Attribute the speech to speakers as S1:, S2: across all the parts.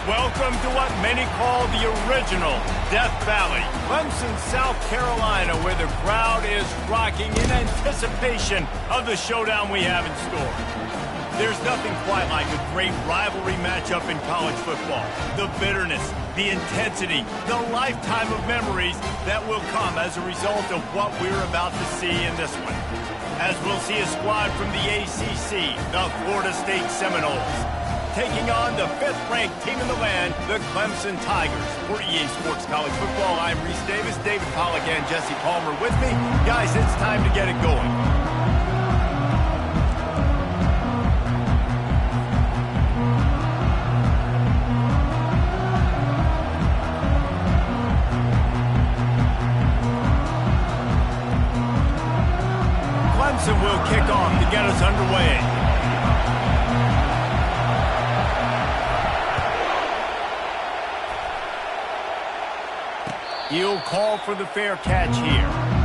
S1: Welcome to what many call the original Death Valley, Clemson, South Carolina, where the crowd is rocking in anticipation of the showdown we have in store. There's nothing quite like a great rivalry matchup in college football. The bitterness, the intensity, the lifetime of memories that will come as a result of what we're about to see in this one. As we'll see a squad from the ACC, the Florida State Seminoles, taking on the 5th-ranked team in the land, the Clemson Tigers. For EA Sports College Football, I'm Reese Davis, David Pollack, and Jesse Palmer with me. Guys, it's time to get it going. Clemson will kick off to get us underway. He'll call for the fair catch here.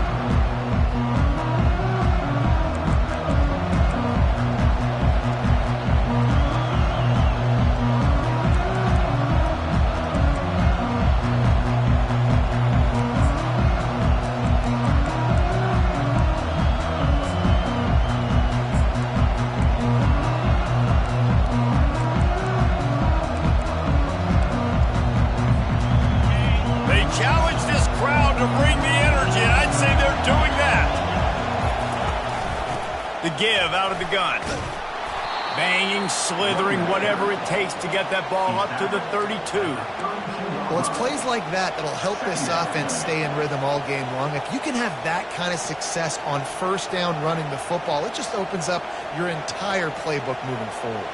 S1: Give out of the gun. Banging, slithering, whatever it takes to get that ball up to the 32.
S2: Well, it's plays like that that'll help this offense stay in rhythm all game long. If you can have that kind of success on first down running the football, it just opens up your entire playbook moving forward.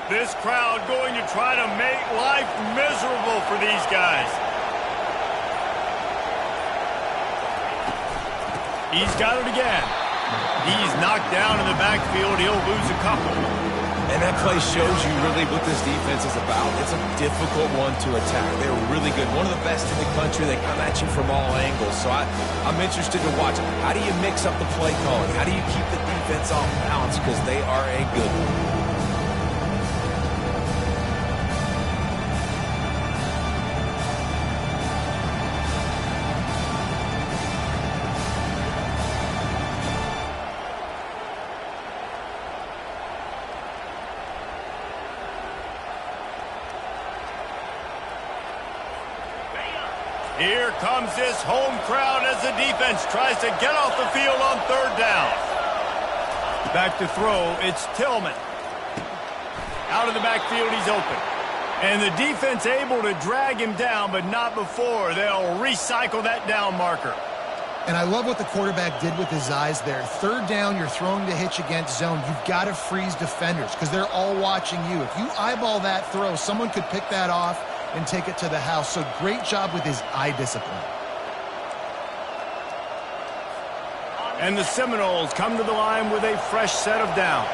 S1: This crowd going to try to make life miserable for these guys. He's got it again. He's knocked down in the backfield. He'll lose a couple.
S3: And that play shows you really what this defense is about. It's a difficult one to attack. They're really good. One of the best in the country. They come at you from all angles. So I'm interested to watch. How do you mix up the play calling? How do you keep the defense off balance? Because they are a good one.
S1: Here comes this home crowd as the defense tries to get off the field on 3rd down. Back to throw, it's Tillman. Out of the backfield, he's open. And the defense able to drag him down, but not before. They'll recycle that down marker.
S2: And I love what the quarterback did with his eyes there. 3rd down, you're throwing the hitch against zone. You've got to freeze defenders because they're all watching you. If you eyeball that throw, someone could pick that off and take it to the house. So great job with his eye discipline.
S1: And the Seminoles come to the line with a fresh set of downs.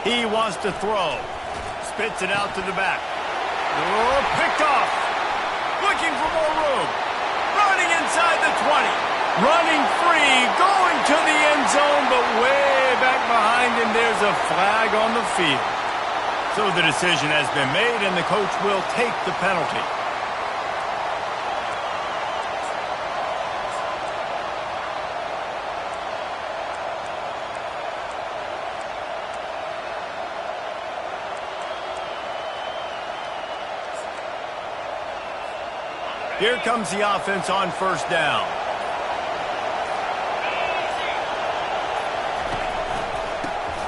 S1: He wants to throw. Spits it out to the back. Oh, picked off. Looking for more room. Running inside the 20. Running free, going to the end zone, but way back behind him, there's a flag on the field. So the decision has been made, and the coach will take the penalty. Here comes the offense on 1st down.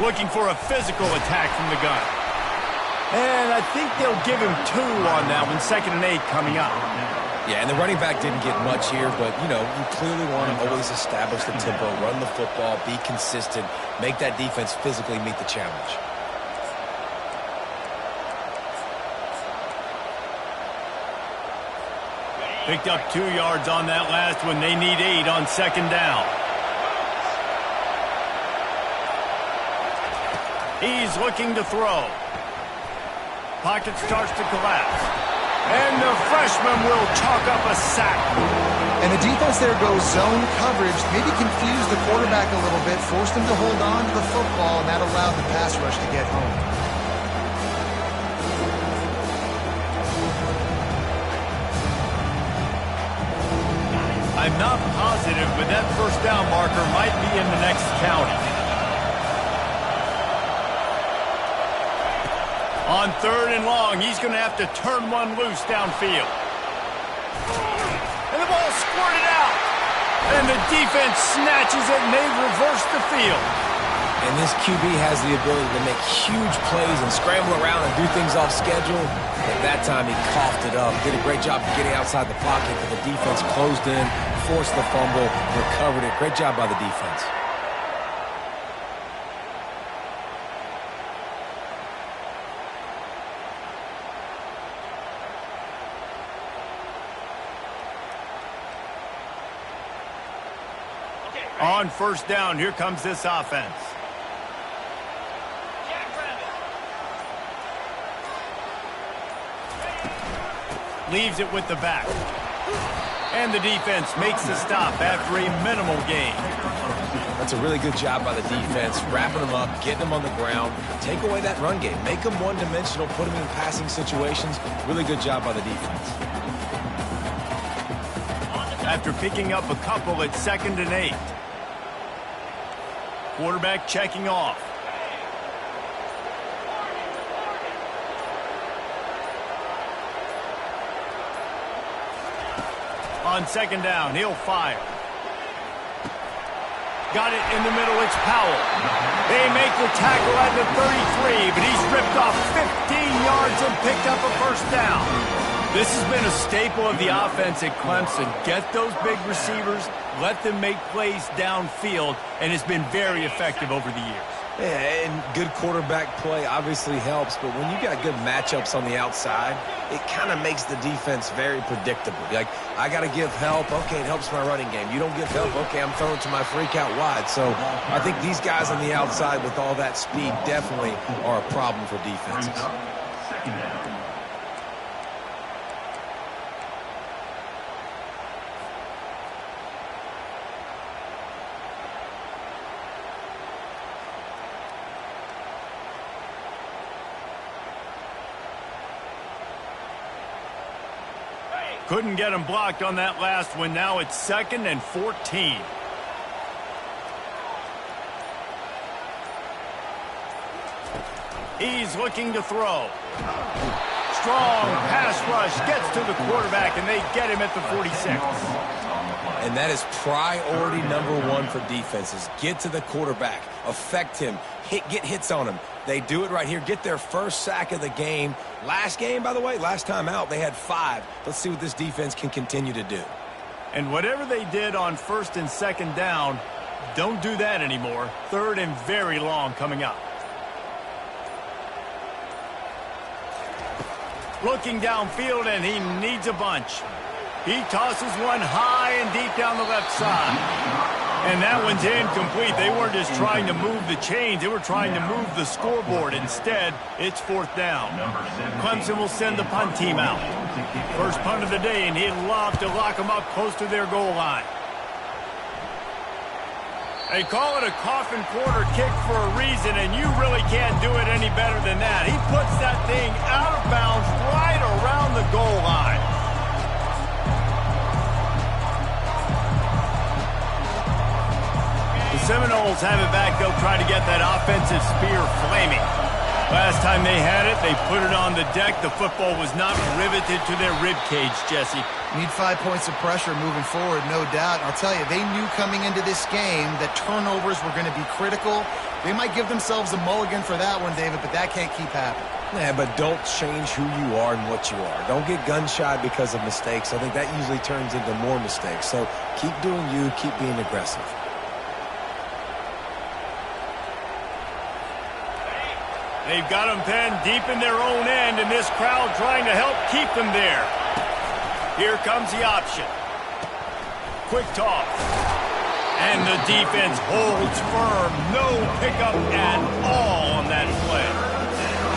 S1: Looking for a physical attack from the gun. And I think they'll give him 2 on that one. 2nd and 8 coming up.
S3: Yeah, and the running back didn't get much here, but, you know, you clearly want to always establish the tempo, run the football, be consistent, make that defense physically meet the challenge.
S1: Picked up 2 yards on that last one. They need 8 on second down. He's looking to throw. Pocket starts to collapse. And the freshman will chalk up a sack.
S2: And the defense there goes zone coverage, maybe confused the quarterback a little bit, forced him to hold on to the football, and that allowed the pass rush to get home.
S1: I'm not positive, but that first down marker might be in the next county. On 3rd and long, he's going to have to turn one loose downfield. And the ball squirted out. And the defense snatches it, and they reverse the field.
S3: And this QB has the ability to make huge plays and scramble around and do things off schedule. At that time, he coughed it up. Did a great job of getting outside the pocket, but the defense closed in, forced the fumble, recovered it. Great job by the defense.
S1: On first down, here comes this offense. Leaves it with the back. And the defense makes the stop after a minimal gain.
S3: That's a really good job by the defense, wrapping them up, getting them on the ground. Take away that run game. Make them one-dimensional, put them in passing situations. Really good job by the defense.
S1: After picking up a couple at 2nd and 8. Quarterback checking off. On 2nd down, he'll fire. Got it in the middle, it's Powell. They make the tackle at the 33, but he's ripped off 15 yards and picked up a first down. This has been a staple of the offense at Clemson. Get those big receivers, let them make plays downfield, and it's been very effective over the years.
S3: Yeah, and good quarterback play obviously helps, but when you got good matchups on the outside, it kind of makes the defense very predictable. Like, I got to give help. Okay, it helps my running game. You don't give help. Okay, I'm throwing to my freak out wide. So I think these guys on the outside with all that speed definitely are a problem for defenses.
S1: Couldn't get him blocked on that last one. Now it's 2nd and 14. He's looking to throw. Strong pass rush gets to the quarterback, and they get him at the 46.
S3: And that is priority #1 for defenses. Get to the quarterback. Affect him. Get hits on him. They do it right here. Get their first sack of the game. Last game, by the way, last time out, they had 5. Let's see what this defense can continue to do.
S1: And whatever they did on 1st and 2nd down, don't do that anymore. 3rd and very long coming up. Looking downfield, and he needs a bunch. He tosses one high and deep down the left side. And that one's incomplete. They weren't just trying to move the chains. They were trying to move the scoreboard. Instead, it's 4th down. Clemson will send the punt team out. First punt of the day, and he'd love to lock them up close to their goal line. They call it a coffin quarter kick for a reason, and you really can't do it any better than that. He puts that thing out of bounds right around the goal line. The Seminoles have it back. They'll try to get that offensive spear flaming. Last time they had it, they put it on the deck. The football was not riveted to their rib cage, Jesse.
S2: Need 5 points of pressure moving forward, no doubt. And I'll tell you, they knew coming into this game that turnovers were going to be critical. They might give themselves a mulligan for that one, David, but that can't keep happening.
S3: Yeah, but don't change who you are and what you are. Don't get gun-shy because of mistakes. I think that usually turns into more mistakes. So keep doing you, keep being aggressive.
S1: They've got them pinned deep in their own end, and this crowd trying to help keep them there. Here comes the option. Quick toss. And the defense holds firm. No pickup at all on that play.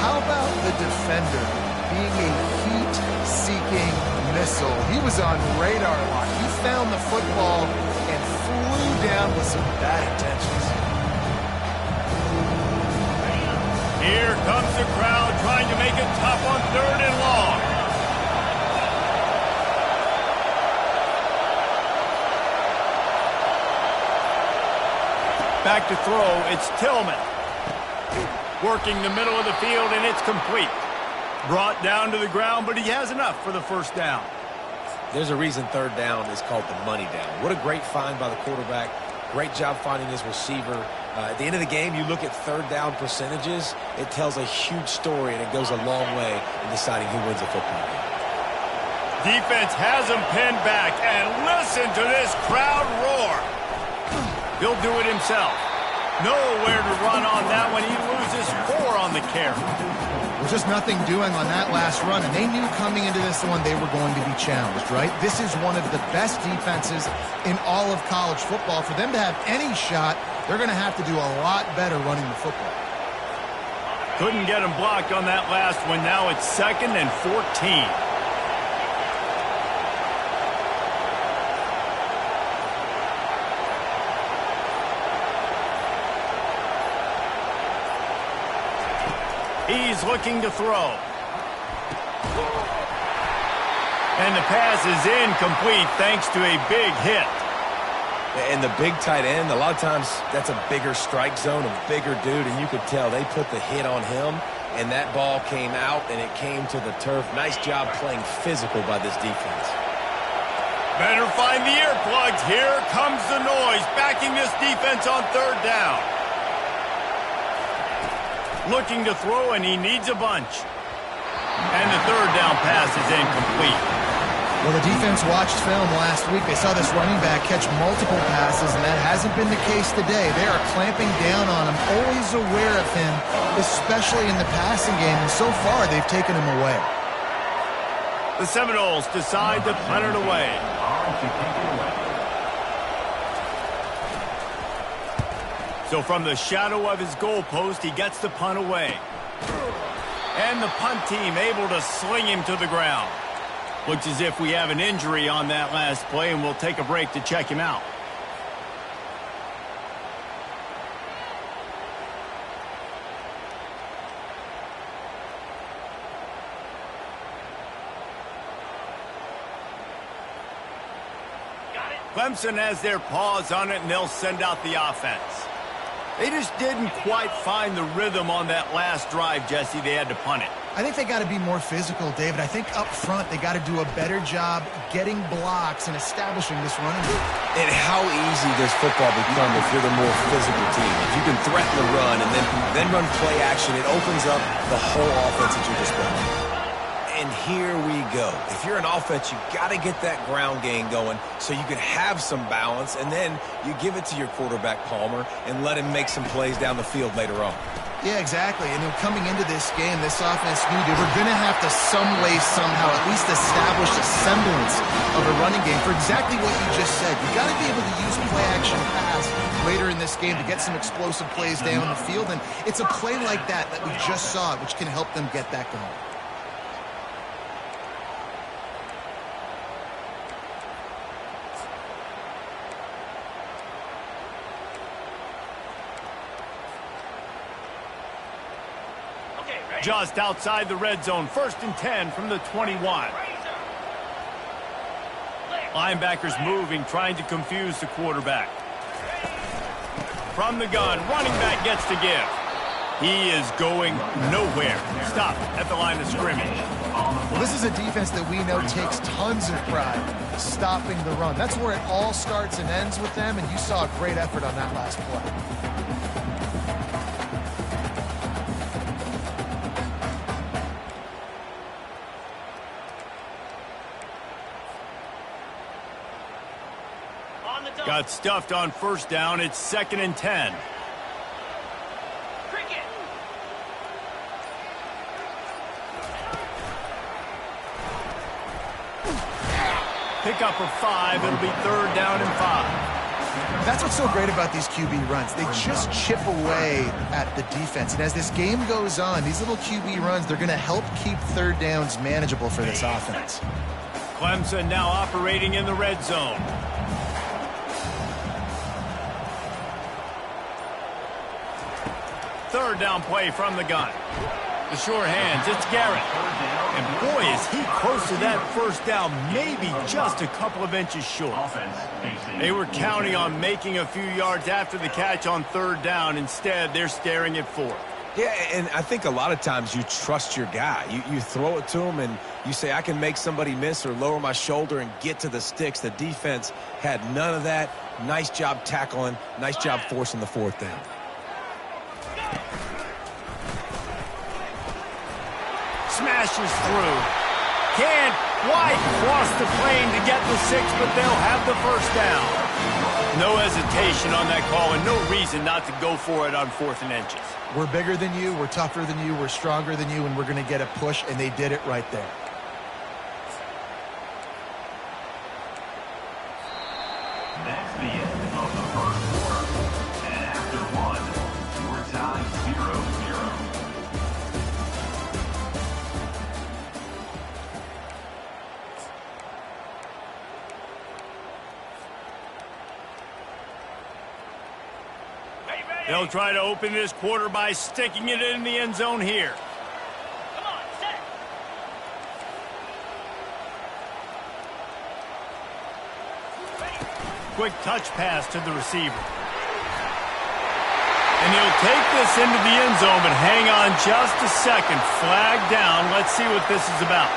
S2: How about the defender being a heat-seeking missile? He was on radar lock. He found the football and flew down with some bad intentions.
S1: Here comes the crowd trying to make it tough on 3rd and long. Back to throw, it's Tillman. Working the middle of the field, and it's complete. Brought down to the ground, but he has enough for the first down.
S3: There's a reason 3rd down is called the money down. What a great find by the quarterback. Great job finding his receiver. At the end of the game, you look at 3rd down percentages. It tells a huge story, and it goes a long way in deciding who wins a football game.
S1: Defense has him pinned back, and listen to this crowd roar. He'll do it himself. Nowhere to run on that one. He loses 4 on the carry.
S2: Well, just nothing doing on that last run, and they knew coming into this one they were going to be challenged, right? This is one of the best defenses in all of college football. For them to have any shot, they're going to have to do a lot better running the football.
S1: Couldn't get him blocked on that last one. Now it's 2nd and 14. He's looking to throw. And the pass is incomplete thanks to a big hit.
S3: And the big tight end, a lot of times that's a bigger strike zone, a bigger dude, and you could tell they put the hit on him, and that ball came out, and it came to the turf. Nice job playing physical by this defense.
S1: Better find the earplugs. Here comes the noise, backing this defense on 3rd down. Looking to throw, and he needs a bunch. And the 3rd down pass is incomplete.
S2: Well, the defense watched film last week. They saw this running back catch multiple passes, and that hasn't been the case today. They are clamping down on him, always aware of him, especially in the passing game, and so far they've taken him away.
S1: The Seminoles decide to punt it away. So from the shadow of his goalpost, he gets the punt away. And the punt team able to sling him to the ground. Looks as if we have an injury on that last play, and we'll take a break to check him out. Clemson has their paws on it, and they'll send out the offense. They just didn't quite find the rhythm on that last drive, Jesse. They had to punt it.
S2: I think they got to be more physical, David. I think up front they got to do a better job getting blocks and establishing this running game.
S3: And how easy does football become if you're the more physical team? If you can threaten the run and then run play action, it opens up the whole offense at your disposal. And here we go. If you're an offense, you got to get that ground game going so you can have some balance, and then you give it to your quarterback, Palmer, and let him make some plays down the field later on.
S2: Yeah, exactly. And coming into this game, this offense knew they were going to have to some way, somehow, at least establish a semblance of a running game for exactly what you just said. You got to be able to use play-action pass later in this game to get some explosive plays down the field, and it's a play like that we just saw, which can help them get that going.
S1: Just outside the red zone, 1st and 10 from the 21. Linebackers moving, trying to confuse the quarterback. From the gun, running back gets to give. He is going nowhere. Stop at the line of scrimmage.
S2: Well, this is a defense that we know takes tons of pride stopping the run. That's where it all starts and ends with them, and you saw a great effort on that last play.
S1: Got stuffed on 1st down. It's 2nd and 10. pickup of 5. It'll be 3rd down and 5.
S2: That's what's so great about these QB runs. They just chip away at the defense. And as this game goes on, these little QB runs, they're going to help keep 3rd downs manageable for this offense.
S1: Clemson now operating in the red zone. Third down play from the gun. The sure hands, it's Garrett. And boy, is he close to that 1st down, maybe just a couple of inches short. They were counting on making a few yards after the catch on 3rd down. Instead, they're staring at 4th.
S3: Yeah, and I think a lot of times you trust your guy. You throw it to him and you say, I can make somebody miss or lower my shoulder and get to the sticks. The defense had none of that. Nice job tackling. Nice job forcing the 4th down.
S1: Smashes through. Can't quite cross the plane to get the 6, but they'll have the 1st down. No hesitation on that call and no reason not to go for it on 4th and inches.
S2: We're bigger than you, we're tougher than you, we're stronger than you, and we're going to get a push, and they did it right there.
S4: That's the end of the 1st quarter. And after 1, your tie 0-0.
S1: They'll try to open this quarter by sticking it in the end zone here.
S5: Come on, set.
S1: Quick touch pass to the receiver. And he'll take this into the end zone, but hang on just a second. Flag down. Let's see what this is about.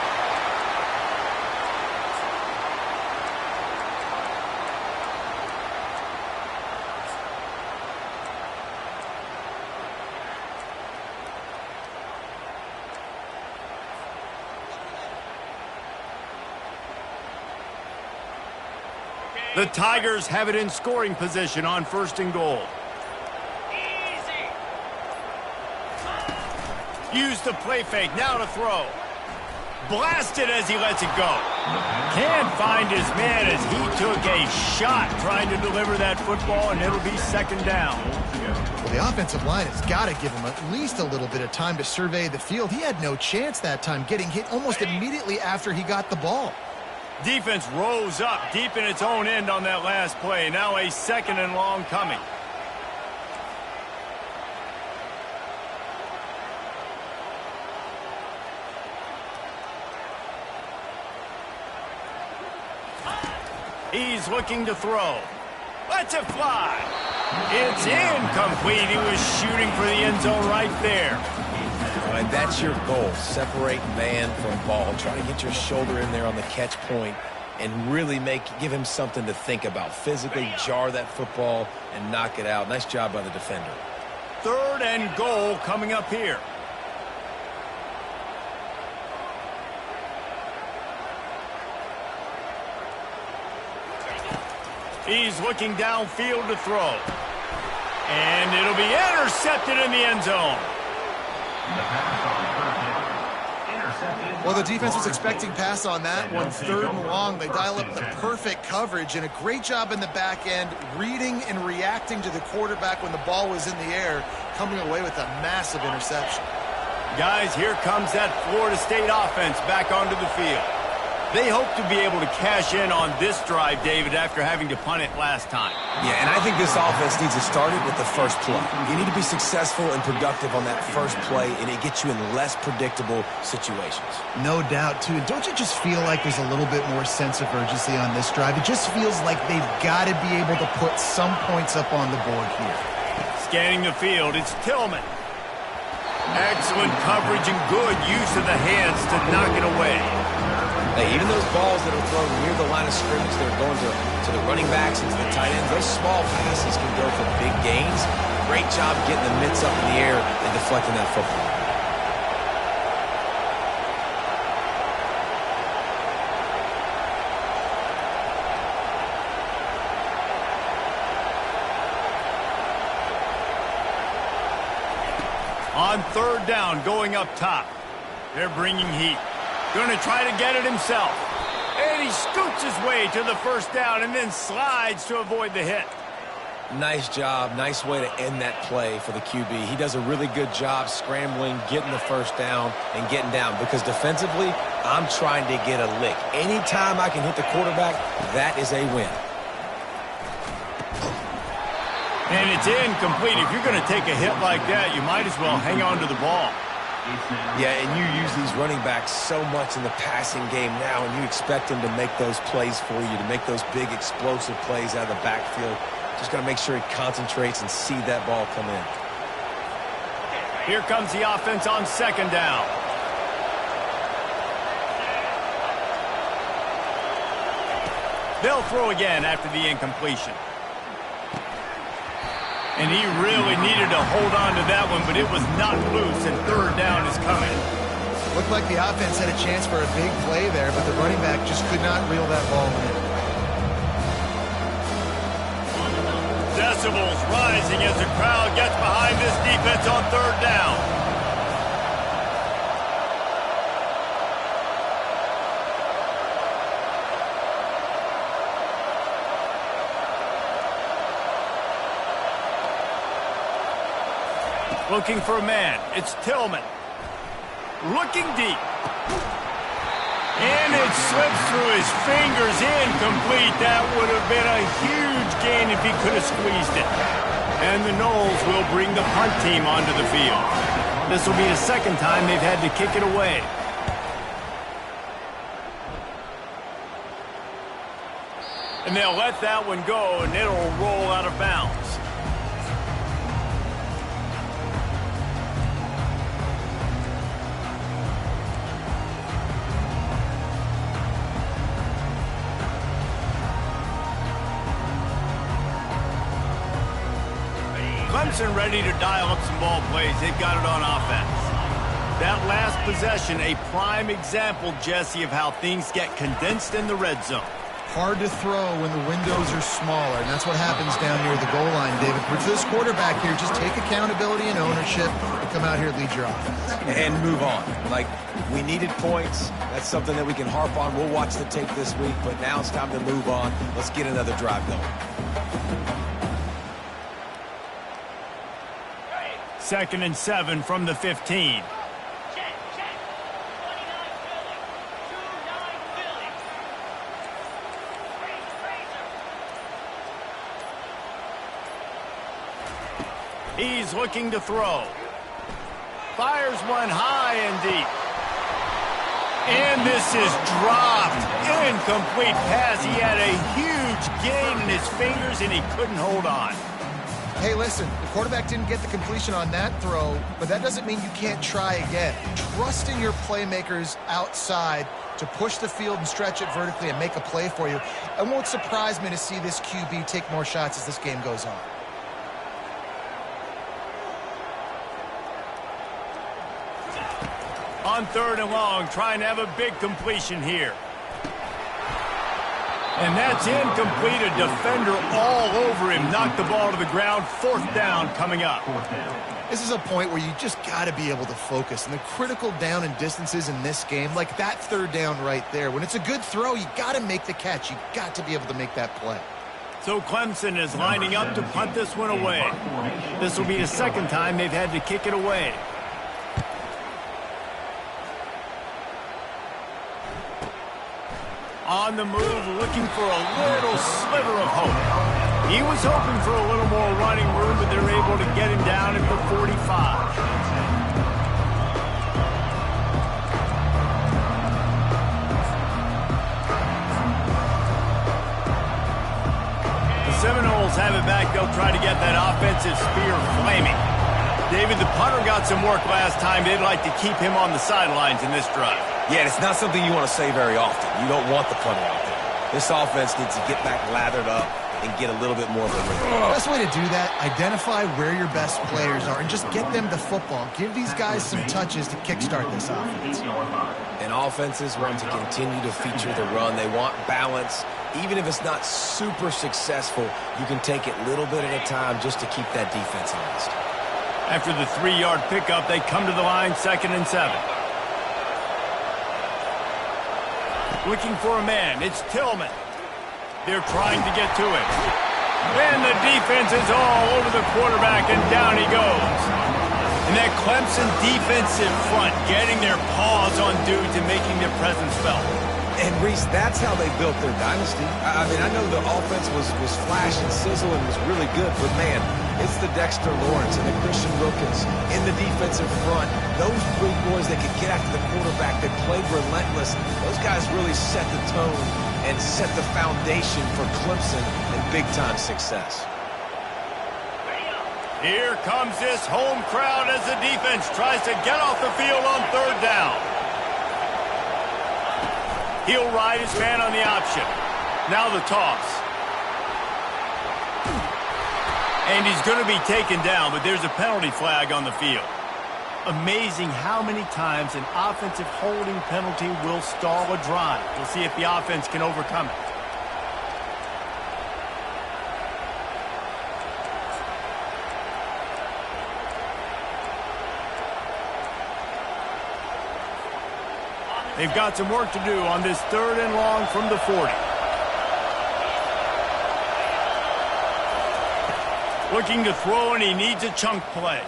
S1: The Tigers have it in scoring position on 1st and goal.
S5: Easy.
S1: Use the play fake, now to throw. Blasted as he lets it go. Can't find his man as he took a shot trying to deliver that football, and it'll be 2nd down.
S2: Well, the offensive line has got to give him at least a little bit of time to survey the field. He had no chance that time, getting hit almost immediately after he got the ball.
S1: Defense rose up deep in its own end on that last play. Now a 2nd and long coming. He's looking to throw. Lets it fly. It's incomplete. He was shooting for the end zone right there.
S3: And that's your goal. Separate man from ball. Try to get your shoulder in there on the catch point and really give him something to think about. Physically jar that football and knock it out. Nice job by the defender.
S1: 3rd and goal coming up here. He's looking downfield to throw. And it'll be intercepted in the end zone.
S2: Well, the defense was expecting pass on that one. 3rd and long. They dial up the perfect coverage and a great job in the back end, reading and reacting to the quarterback when the ball was in the air, coming away with a massive interception.
S1: Guys, here comes that Florida State offense back onto the field. They hope to be able to cash in on this drive, David, after having to punt it last time.
S3: Yeah, and I think this offense needs to start it with the first play. You need to be successful and productive on that first play, and it gets you in less predictable situations.
S2: No doubt, too. And don't you just feel like there's a little bit more sense of urgency on this drive? It just feels like they've got to be able to put some points up on the board here.
S1: Scanning the field, it's Tillman. Excellent coverage and good use of the hands to knock it away.
S3: Hey, even those balls that are thrown near the line of scrimmage, they're going to the running backs and to the tight ends. Those small passes can go for big gains. Great job getting the mitts up in the air and deflecting that football.
S1: On 3rd down, going up top. They're bringing heat. Going to try to get it himself. And he scoots his way to the first down and then slides to avoid the hit.
S3: Nice job. Nice way to end that play for the QB. He does a really good job scrambling, getting the first down, and getting down. Because defensively, I'm trying to get a lick. Anytime I can hit the quarterback, that is a win.
S1: And it's incomplete. If you're going to take a hit like that, you might as well hang on to the ball.
S3: Yeah, and you use these running backs so much in the passing game now, and you expect them to make those plays for you, to make those big explosive plays out of the backfield. Just got to make sure he concentrates and see that ball come in.
S1: Here comes the offense on second down. They'll throw again after the incompletion. And he really needed to hold on to that one, but it was not loose, and third down is coming.
S2: Looked like the offense had a chance for a big play there, but the running back just could not reel that ball in.
S1: Decibels rising as the crowd gets behind this defense on third down. Looking for a man. It's Tillman. Looking deep. And it slips through his fingers, incomplete. That would have been a huge gain if he could have squeezed it. And the Noles will bring the punt team onto the field. This will be the second time they've had to kick it away. And they'll let that one go, and it'll roll out of bounds. Clemson ready to dial up some ball plays. They've got it on offense. That last possession, a prime example, Jesse, of how things get condensed in the red zone.
S2: Hard to throw when the windows are smaller, and that's what happens down near the goal line, David. For this quarterback here, just take accountability and ownership and come out here and lead your offense.
S3: And move on. Like, we needed points. That's something that we can harp on. We'll watch the tape this week, but now it's time to move on. Let's get another drive going.
S1: Second and 7 from the 15.
S5: Check, check. 29 Philly. 29 Philly. Razor.
S1: He's looking to throw. Fires one high and deep. And this is dropped. Incomplete pass. He had a huge gain in his fingers, and he couldn't hold on.
S2: Hey, listen, the quarterback didn't get the completion on that throw, but that doesn't mean you can't try again. Trust in your playmakers outside to push the field and stretch it vertically and make a play for you. It won't surprise me to see this QB take more shots as this game goes on.
S1: On third and long, trying to have a big completion here. And that's incomplete. A defender all over him. Knocked the ball to the ground. Fourth down coming up.
S2: This is a point where you just got to be able to focus. And the critical down and distances in this game, like that third down right there, when it's a good throw, you got to make the catch. You got to be able to make that play.
S1: So Clemson is lining up to punt this one away. This will be the second time they've had to kick it away. On the move, looking for a little sliver of hope. He was hoping for a little more running room, but they're able to get him down at the 45. The Seminoles have it back. They'll try to get that offensive spear flaming. David, the punter got some work last time. They'd like to keep him on the sidelines in this drive.
S3: Yeah, it's not something you want to say very often. You don't want the punter out there. This offense needs to get back lathered up and get a little bit more of a rhythm.
S2: The best way to do that, identify where your best players are and just get them the football. Give these guys some touches to kickstart this offense.
S3: And offenses want to continue to feature the run. They want balance. Even if it's not super successful, you can take it little bit at a time just to keep that defense honest.
S1: After the 3-yard pickup, they come to the line, 2nd and 7. Looking for a man. It's Tillman. They're trying to get to him. And the defense is all over the quarterback, and down he goes. And that Clemson defensive front getting their paws on dudes and making their presence felt.
S3: And, Reese, that's how they built their dynasty. I mean, I know the offense was flash and sizzle and was really good, but, man, it's the Dexter Lawrence and the Christian Wilkins in the defensive front. Those big boys that could get after the quarterback, that played relentless. Those guys really set the tone and set the foundation for Clemson and big-time success.
S1: Here comes this home crowd as the defense tries to get off the field on third down. He'll ride his man on the option. Now the toss. And he's going to be taken down, but there's a penalty flag on the field. Amazing how many times an offensive holding penalty will stall a drive. We'll see if the offense can overcome it. They've got some work to do on this 3rd and long from the 40. Looking to throw, and he needs a chunk play.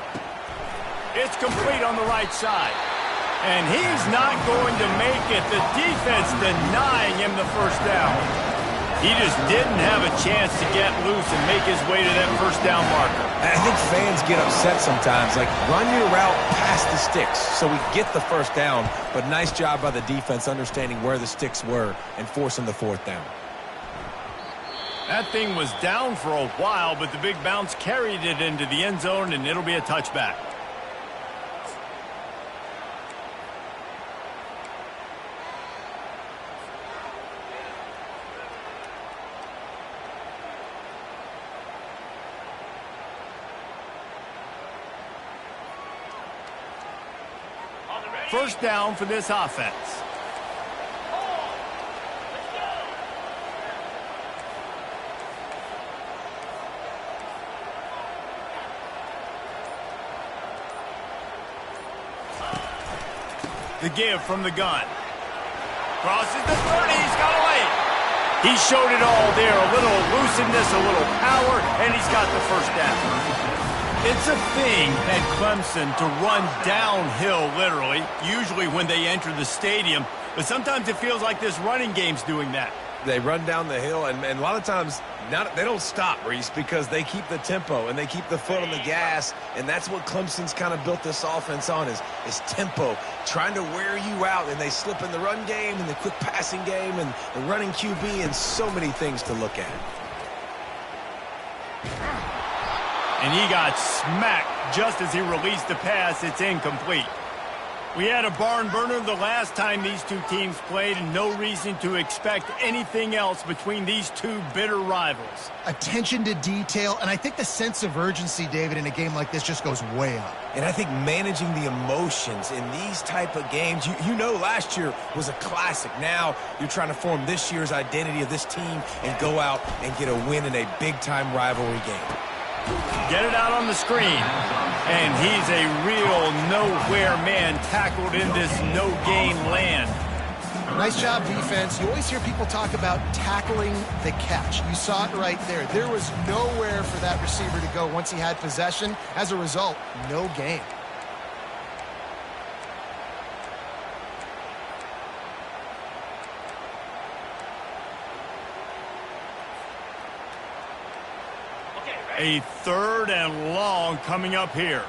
S1: It's complete on the right side. And he's not going to make it. The defense denying him the first down. He just didn't have a chance to get loose and make his way to that first down marker.
S3: I think fans get upset sometimes. Like, run your route past the sticks so we get the first down. But nice job by the defense understanding where the sticks were and forcing the 4th down.
S1: That thing was down for a while, but the big bounce carried it into the end zone, and it'll be a touchback. First down for this offense. The give from the gun. Crosses the 30. He's got away. He showed it all there. A little elusiveness, a little power, and he's got the first down. It's a thing at Clemson to run downhill, literally, usually when they enter the stadium. But sometimes it feels like this running game's doing that.
S3: They run down the hill, and a lot of times they don't stop, Reese, because they keep the tempo and they keep the foot on the gas, and that's what Clemson's kind of built this offense on is tempo, trying to wear you out, and they slip in the run game and the quick passing game and the running QB and so many things to look at.
S1: And he got smacked just as he released the pass. It's incomplete. We had a barn burner the last time these two teams played, and no reason to expect anything else between these two bitter rivals.
S2: Attention to detail, and I think the sense of urgency, David, in a game like this just goes way up.
S3: And I think managing the emotions in these type of games, you know last year was a classic. Now you're trying to form this year's identity of this team and go out and get a win in a big-time rivalry game.
S1: Get it out on the screen. And he's a real nowhere man tackled in this no-gain land.
S2: Nice job, defense. You always hear people talk about tackling the catch. You saw it right there. There was nowhere for that receiver to go once he had possession. As a result, no gain.
S1: A 3rd and long coming up here.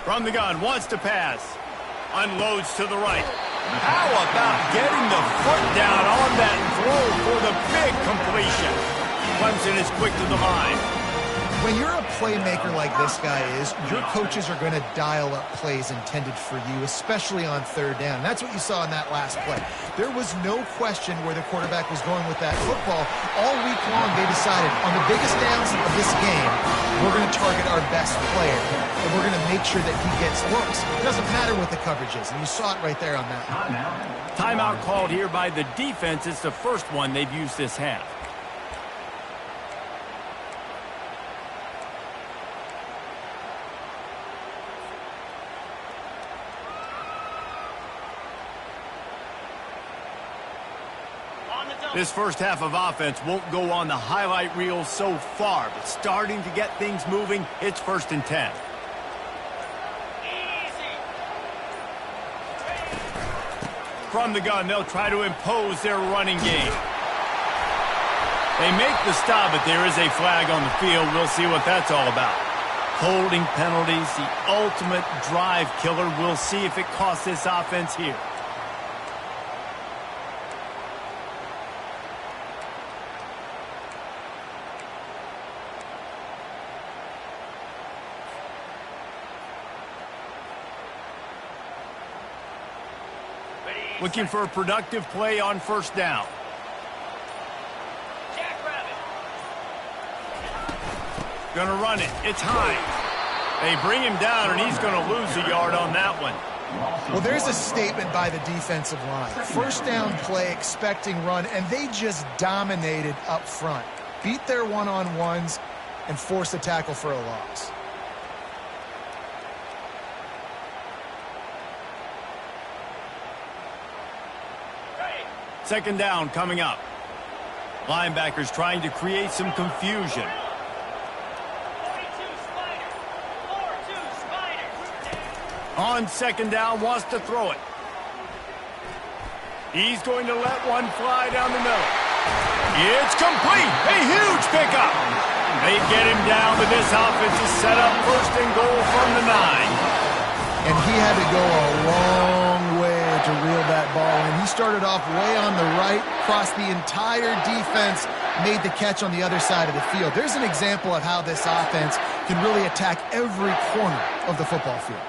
S1: From the gun, wants to pass. Unloads to the right. How about getting the foot down on that throw for the big completion? Clemson is quick to the line.
S2: When you're a playmaker like this guy is, your coaches are going to dial up plays intended for you, especially on 3rd down. That's what you saw in that last play. There was no question where the quarterback was going with that football. All week long, they decided on the biggest downs of this game, we're going to target our best player, and we're going to make sure that he gets looks. It doesn't matter what the coverage is, and you saw it right there on that one.
S1: Timeout called here by the defense. It's the first one they've used this half. This first half of offense won't go on the highlight reel so far, but starting to get things moving, it's 1st and 10. From the gun, they'll try to impose their running game. They make the stop, but there is a flag on the field. We'll see what that's all about. Holding penalties, the ultimate drive killer. We'll see if it costs this offense here. Looking for a productive play on 1st down. Gonna run it. It's Hines. They bring him down, and he's gonna lose a yard on that one.
S2: Well, there's a statement by the defensive line. 1st down play, expecting run, and they just dominated up front. Beat their one-on-ones and forced a tackle for a loss.
S1: Second down coming up. Linebackers trying to create some confusion. On 2nd down, wants to throw it. He's going to let one fly down the middle. It's complete. A huge pickup. They get him down, but this offense is set up 1st and goal from the 9.
S2: And he had to go a long way to reel that ball in. He started off way on the right, crossed the entire defense, made the catch on the other side of the field. There's an example of how this offense can really attack every corner of the football field.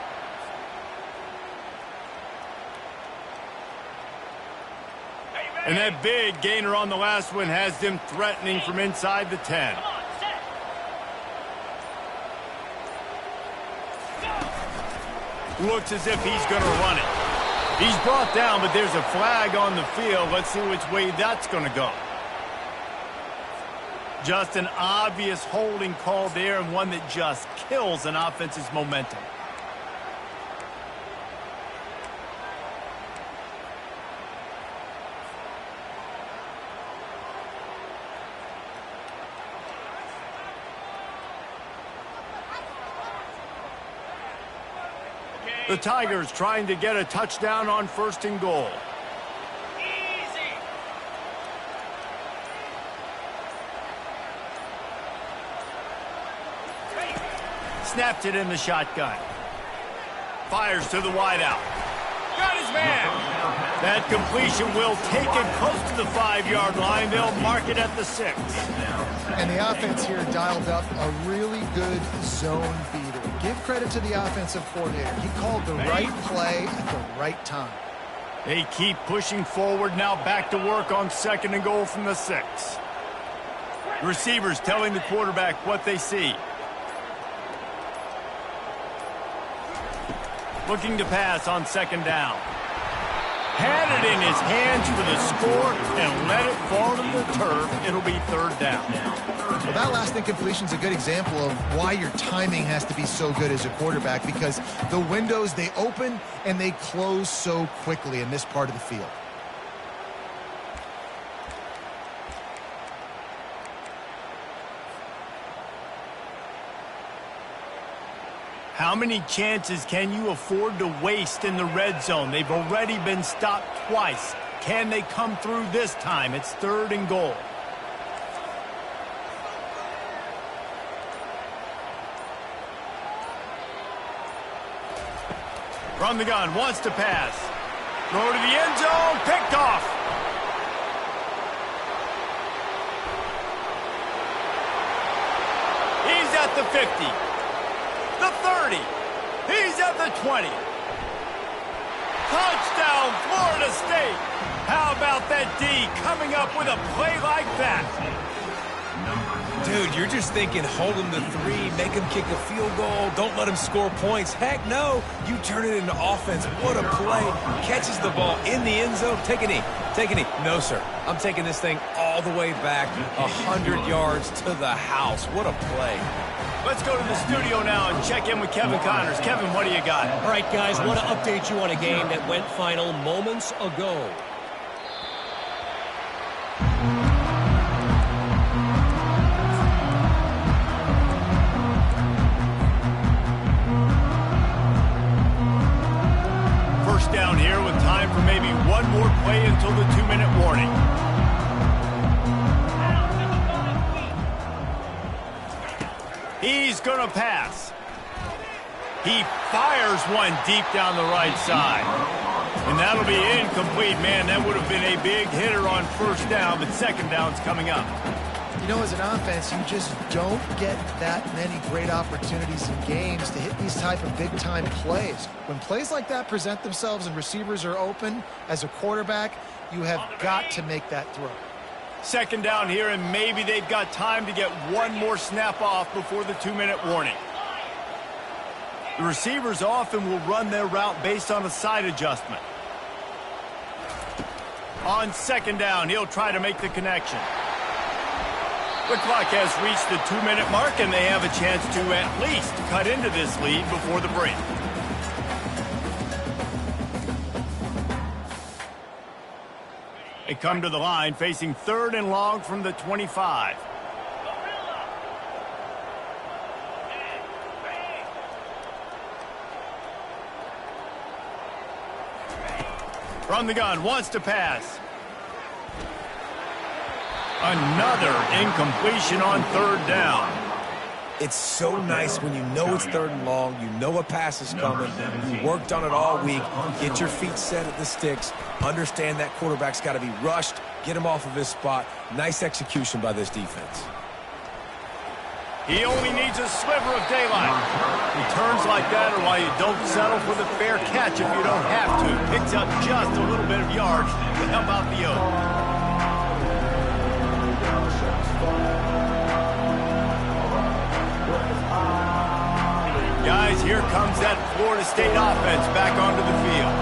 S1: And that big gainer on the last one has them threatening from inside the 10. Looks as if he's going to run it. He's brought down, but there's a flag on the field. Let's see which way that's going to go. Just an obvious holding call there, and one that just kills an offense's momentum. The Tigers trying to get a touchdown on 1st and goal.
S5: Easy.
S1: Snapped it in the shotgun. Fires to the wideout. Got his man. That completion will take it close to the 5-yard line. They'll mark it at the 6.
S2: And the offense here dialed up a really good zone beater. Give credit to the offensive coordinator. He called the right play at the right time.
S1: They keep pushing forward, now back to work on 2nd and goal from the 6. Receivers telling the quarterback what they see. Looking to pass on 2nd down. Had it in his hands for the score and let it fall to the turf. It'll be 3rd down.
S2: Well, that last incompletion is a good example of why your timing has to be so good as a quarterback, because the windows, they open and they close so quickly in this part of the field.
S1: How many chances can you afford to waste in the red zone? They've already been stopped twice. Can they come through this time? It's 3rd and goal. From the gun, wants to pass. Throw to the end zone, picked off. He's at the 50. The 30. He's at the 20. Touchdown, Florida State. How about that D coming up with a play like that?
S3: Dude, you're just thinking, hold him to 3, make him kick a field goal, don't let him score points. Heck no, you turn it into offense. What a play. Catches the ball in the end zone. Take a knee. Take a knee. No, sir. I'm taking this thing all the way back 100 yards to the house. What a play.
S1: Let's go to the studio now and check in with Kevin Connors. Kevin, what do you got?
S6: All right, guys, I want to update you on a game that went final moments ago.
S1: for maybe one more play until the 2-minute warning. He's going to pass. He fires one deep down the right side. And that'll be incomplete. Man, that would have been a big hitter on first down, but second down's coming up.
S2: You know, as an offense, you just don't get that many great opportunities in games to hit these type of big-time plays. When plays like that present themselves and receivers are open, as a quarterback, you have got to make that throw.
S1: Second down here, and maybe they've got time to get one more snap off before the 2-minute warning. The receivers often will run their route based on a side adjustment. On second down, he'll try to make the connection. The clock has reached the 2-minute mark, and they have a chance to at least cut into this lead before the break. They come to the line facing 3rd and long from the 25. From the gun, wants to pass. Another incompletion on 3rd down.
S3: It's so nice when you know it's 3rd and long, you know a pass is coming, you worked on it all week, get your feet set at the sticks, understand that quarterback's got to be rushed, get him off of his spot. Nice execution by this defense.
S1: He only needs a sliver of daylight. Returns like that are why you don't settle for the fair catch if you don't have to. Picks up just a little bit of yards to help out the Oaks. Guys, here comes that Florida State offense back onto the field.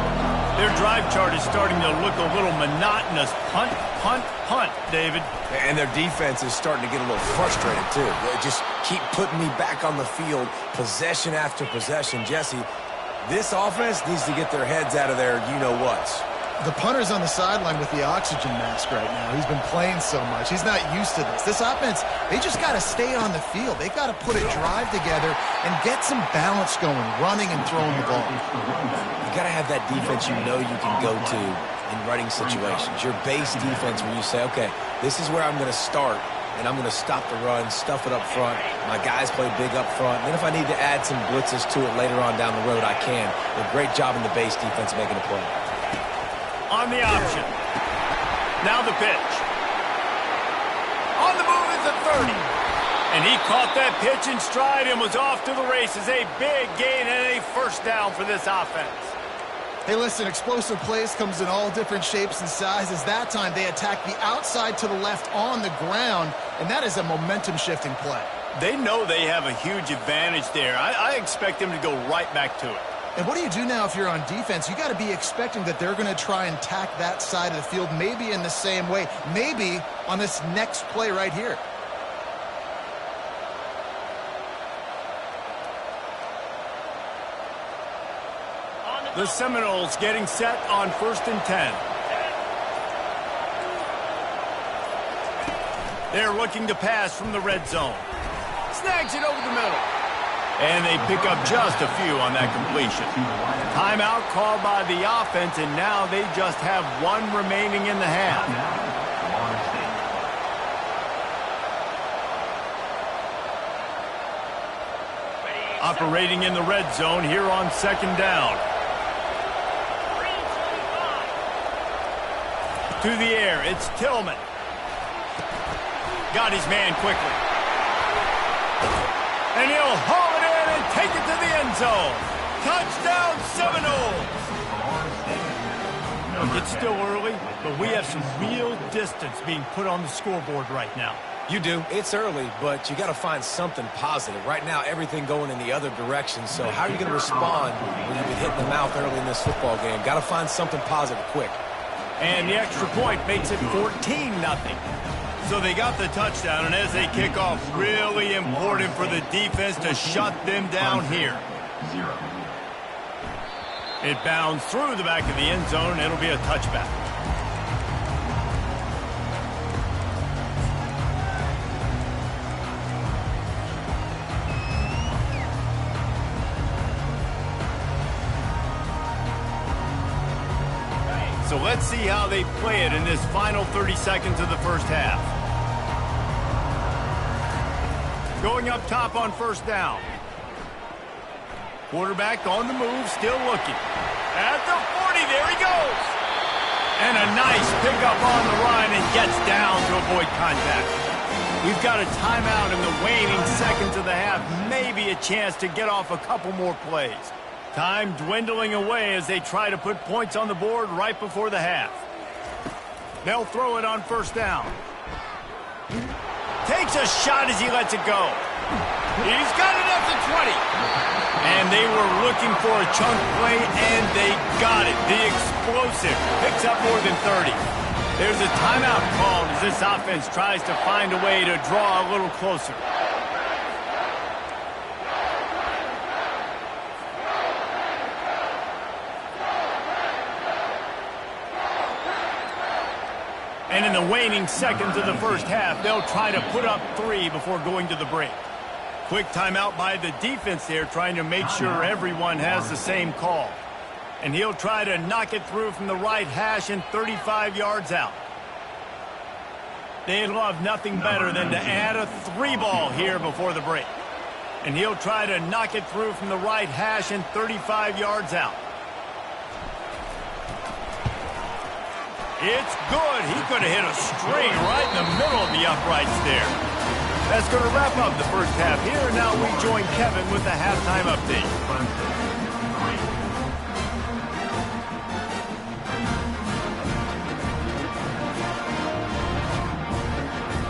S1: Their drive chart is starting to look a little monotonous. Punt, punt, punt, David.
S3: And their defense is starting to get a little frustrated, too. They just keep putting me back on the field, possession after possession. Jesse, this offense needs to get their heads out of their you-know-whats.
S2: The punter's on the sideline with the oxygen mask right now. He's been playing so much. He's not used to this. This offense, they just got to stay on the field. They got to put a drive together and get some balance going, running and throwing the ball.
S3: You got to have that defense you know you can go to in running situations. Your base defense where you say, okay, this is where I'm going to start, and I'm going to stop the run, stuff it up front. My guys play big up front. And then if I need to add some blitzes to it later on down the road, I can. A great job in the base defense making a play.
S1: On the option. Now the pitch. On the move is a 30. And he caught that pitch in stride and was off to the races. A big gain and a first down for this offense.
S2: Hey, listen, explosive plays comes in all different shapes and sizes. That time they attack the outside to the left on the ground, and that is a momentum-shifting play.
S1: They know they have a huge advantage there. I expect them to go right back to it.
S2: And what do you do now if you're on defense? You got to be expecting that they're going to try and attack that side of the field, maybe in the same way, maybe on this next play right here.
S1: The Seminoles getting set on 1st and 10. They're looking to pass from the red zone. Snags it over the middle. And they pick up just a few on that completion. Timeout called by the offense, and now they just have one remaining in the half. Operating in the red zone here on 2nd down. To the air, it's Tillman. Got his man quickly. And he'll haul it in and take it to the end zone. Touchdown, Seminoles! It's still early, but we have some real distance being put on the scoreboard right now.
S3: You do. It's early, but you got to find something positive. Right now, everything going in the other direction. So how are you going to respond when you've been hit in the mouth early in this football game? Got to find something positive quick.
S1: And the extra point makes it 14-0. So they got the touchdown, and as they kick off, really important for the defense to shut them down here. It bounds through the back of the end zone. It'll be a touchback. So let's see how they play it in this final 30 seconds of the first half. Going up top on first down. Quarterback on the move, still looking. At the 40, there he goes. And a nice pickup on the run and gets down to avoid contact. We've got a timeout in the waning seconds of the half. Maybe a chance to get off a couple more plays. Time dwindling away as they try to put points on the board right before the half. They'll throw it on first down. Takes a shot as he lets it go. He's got it at the 20. And they were looking for a chunk play, and they got it. The explosive picks up more than 30. There's a timeout called as this offense tries to find a way to draw a little closer. And in the waning seconds of the first half, they'll try to put up 3 before going to the break. Quick timeout by the defense there, trying to make sure everyone has the same call. And he'll try to knock it through from the right hash and 35 yards out. They'd love nothing better than to add a 3 ball here before the break. And he'll try to knock it through from the right hash and 35 yards out. It's good. He could have hit a string right in the middle of the uprights there. That's going to wrap up the first half here. Now we join Kevin with the halftime update.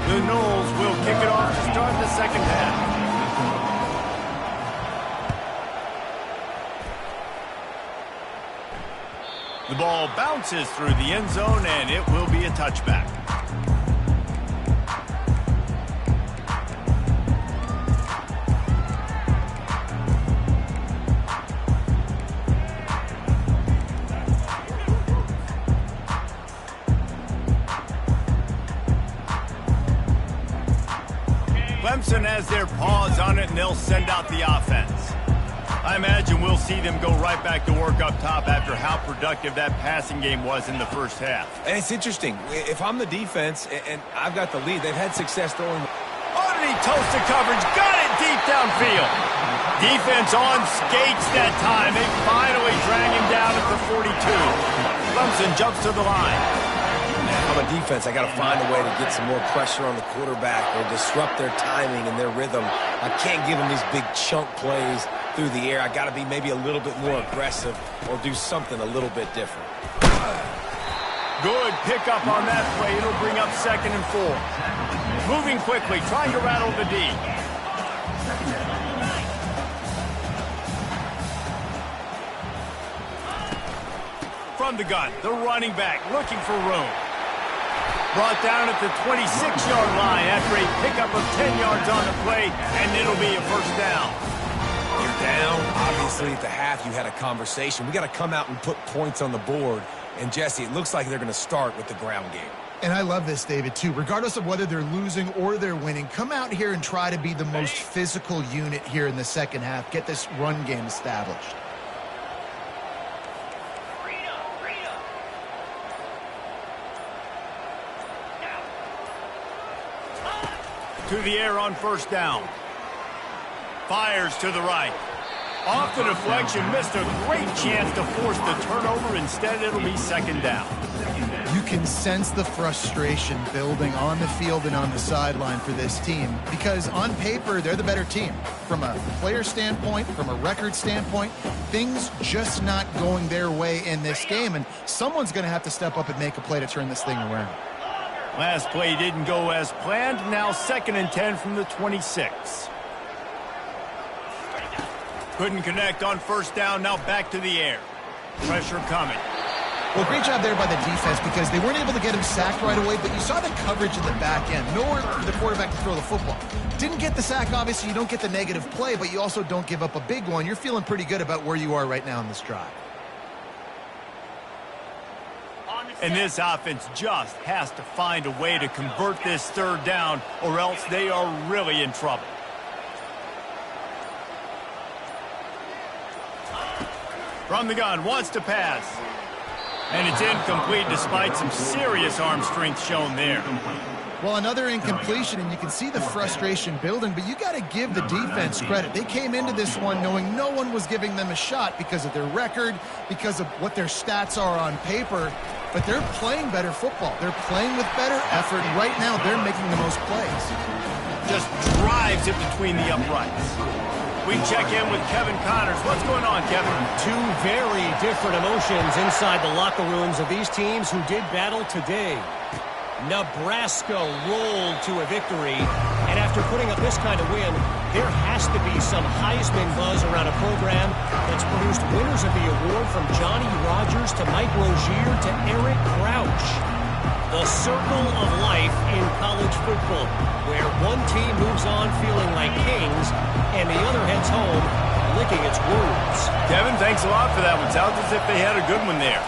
S1: The Noles will kick it off to start the second half. The ball bounces through the end zone, and it will be a touchback. Clemson has their paws on it, and they'll send out the offense. I imagine we'll see them go right back to work up top after how productive that passing game was in the first half.
S3: And it's interesting. If I'm the defense and I've got the lead, they've had success throwing.
S1: Underneath toasted coverage, got it deep downfield. Defense on skates that time. They finally drag him down at the 42. Clemson jumps to the line.
S3: I'm a defense. I got to find a way to get some more pressure on the quarterback or disrupt their timing and their rhythm. I can't give them these big chunk plays through the air. I got to be maybe a little bit more aggressive or do something a little bit different.
S1: Good pickup on that play. It'll bring up 2nd and 4. Moving quickly, trying to rattle the D. From the gun, the running back looking for room. Brought down at the 26-yard line after a pickup of 10 yards on the play, and it'll be a first down.
S3: You're down. Obviously, at the half, you had a conversation. We got to come out and put points on the board. And, Jesse, it looks like they're going to start with the ground game.
S2: And I love this, David, too. Regardless of whether they're losing or they're winning, come out here and try to be the most physical unit here in the second half. Get this run game established.
S1: To the air on first down. Fires to the right. Off the deflection, missed a great chance to force the turnover. Instead, it'll be 2nd down.
S2: You can sense the frustration building on the field and on the sideline for this team because on paper, they're the better team. From a player standpoint, from a record standpoint, things just not going their way in this game, and someone's going to have to step up and make a play to turn this thing around.
S1: Last play didn't go as planned. Now 2nd and 10 from the 26. Couldn't connect on first down. Now back to the air. Pressure coming.
S2: Well, great job there by the defense because they weren't able to get him sacked right away, but you saw the coverage in the back end. Nowhere for the quarterback to throw the football. Didn't get the sack, obviously. You don't get the negative play, but you also don't give up a big one. You're feeling pretty good about where you are right now in this drive.
S1: And this offense just has to find a way to convert this 3rd down, or else they are really in trouble. From the gun, wants to pass. And it's incomplete despite some serious arm strength shown there.
S2: Well, another incompletion, and you can see the frustration building, but you got to give the defense credit. They came into this one knowing no one was giving them a shot because of their record, because of what their stats are on paper, but they're playing better football. They're playing with better effort. Right now, they're making the most plays.
S1: Just drives it between the uprights. We check in with Kevin Connors. What's going on, Kevin?
S6: Two very different emotions inside the locker rooms of these teams who did battle today. Nebraska rolled to a victory, and after putting up this kind of win, there has to be some Heisman buzz around a program that's produced winners of the award from Johnny Rodgers to Mike Rozier to Eric Crouch. The circle of life in college football, where one team moves on feeling like kings, and the other heads home licking its wounds.
S1: Kevin, thanks a lot for that one. Sounds as if they had a good one there.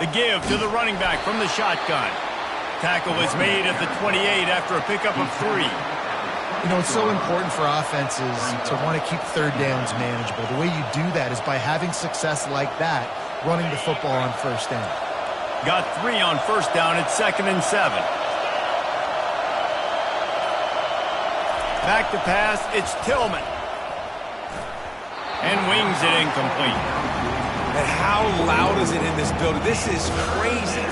S1: The give to the running back from the shotgun. Tackle is made at the 28 after a pickup of 3.
S2: You know, it's so important for offenses to want to keep third downs manageable. The way you do that is by having success like that, running the football on first down.
S1: Got 3 on first down at 2nd and 7. Back to pass, it's Tillman. And wings it incomplete.
S3: And how loud is it in this building? This is crazy.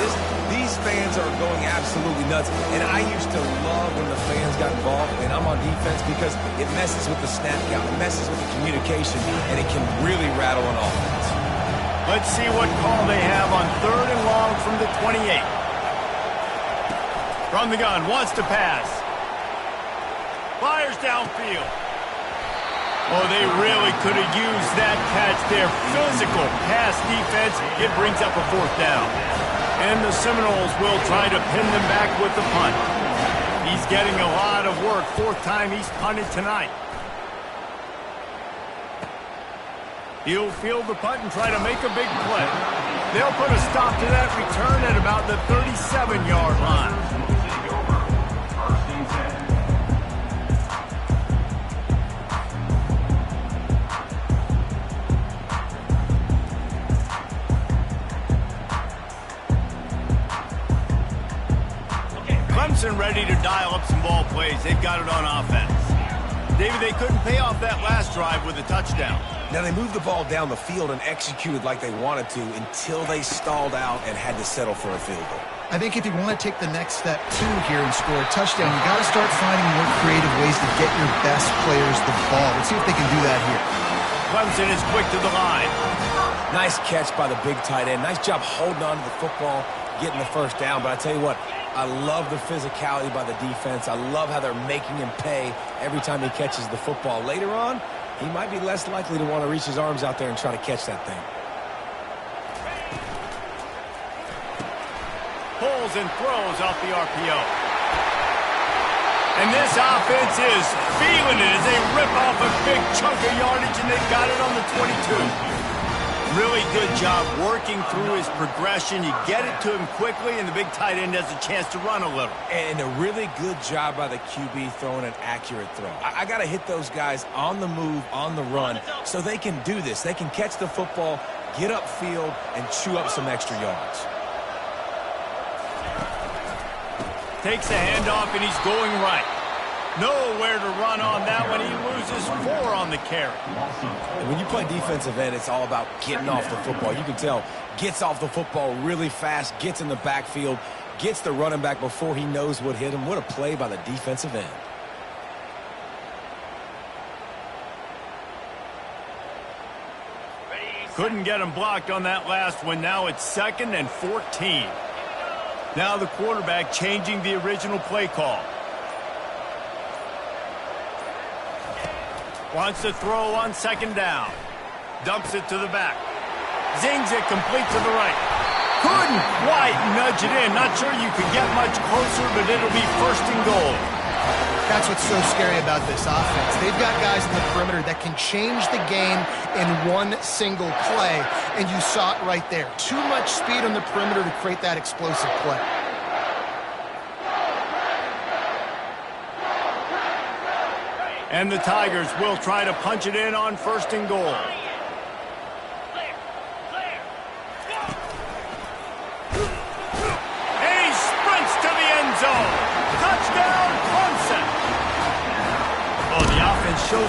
S3: These fans are going absolutely nuts. And I used to love when the fans got involved, and I'm on defense because it messes with the snap count. It messes with the communication, and it can really rattle an offense.
S1: Let's see what call they have on 3rd and long from the 28. From the gun, wants to pass. Fires downfield. Oh, they really could have used that catch there. Physical pass defense. It brings up a 4th down. And the Seminoles will try to pin them back with the punt. He's getting a lot of work. 4th time he's punted tonight. He'll field the punt and try to make a big play. They'll put a stop to that return at about the 37-yard line. Clemson ready to dial up some ball plays. They've got it on offense. David, they couldn't pay off that last drive with a touchdown.
S3: Now, they moved the ball down the field and executed like they wanted to until they stalled out and had to settle for a field goal.
S2: I think if you want to take the next step, too, here and score a touchdown, you got to start finding more creative ways to get your best players the ball. Let's see if they can do that here.
S1: Clemson is quick to the line.
S3: Nice catch by the big tight end. Nice job holding on to the football, getting the first down. But I tell you what, I love the physicality by the defense. I love how they're making him pay every time he catches the football. Later on, he might be less likely to want to reach his arms out there and try to catch that thing.
S1: Pulls and throws off the RPO. And this offense is feeling it as they rip off a big chunk of yardage, and they've got it on the 22. Really good job working through his progression. You get it to him quickly, and the big tight end has a chance to run a little.
S3: And a really good job by the QB throwing an accurate throw. I got to hit those guys on the move, on the run, so they can do this. They can catch the football, get upfield, and chew up some extra yards.
S1: Takes a handoff, and he's going right. Nowhere to run on that one. He loses 4 on the carry.
S3: And when you play defensive end, it's all about getting off the football. You can tell, gets off the football really fast, gets in the backfield, gets the running back before he knows what hit him. What a play by the defensive end.
S1: Couldn't get him blocked on that last one. Now it's 2nd and 14. Now the quarterback changing the original play call. Wants to throw on 2nd down. Dumps it to the back. Zings it complete to the right. Couldn't quite nudge it in. Not sure you could get much closer, but it'll be 1st and goal.
S2: That's what's so scary about this offense. They've got guys in the perimeter that can change the game in one single play, and you saw it right there. Too much speed on the perimeter to create that explosive play.
S1: And the Tigers will try to punch it in on 1st and goal.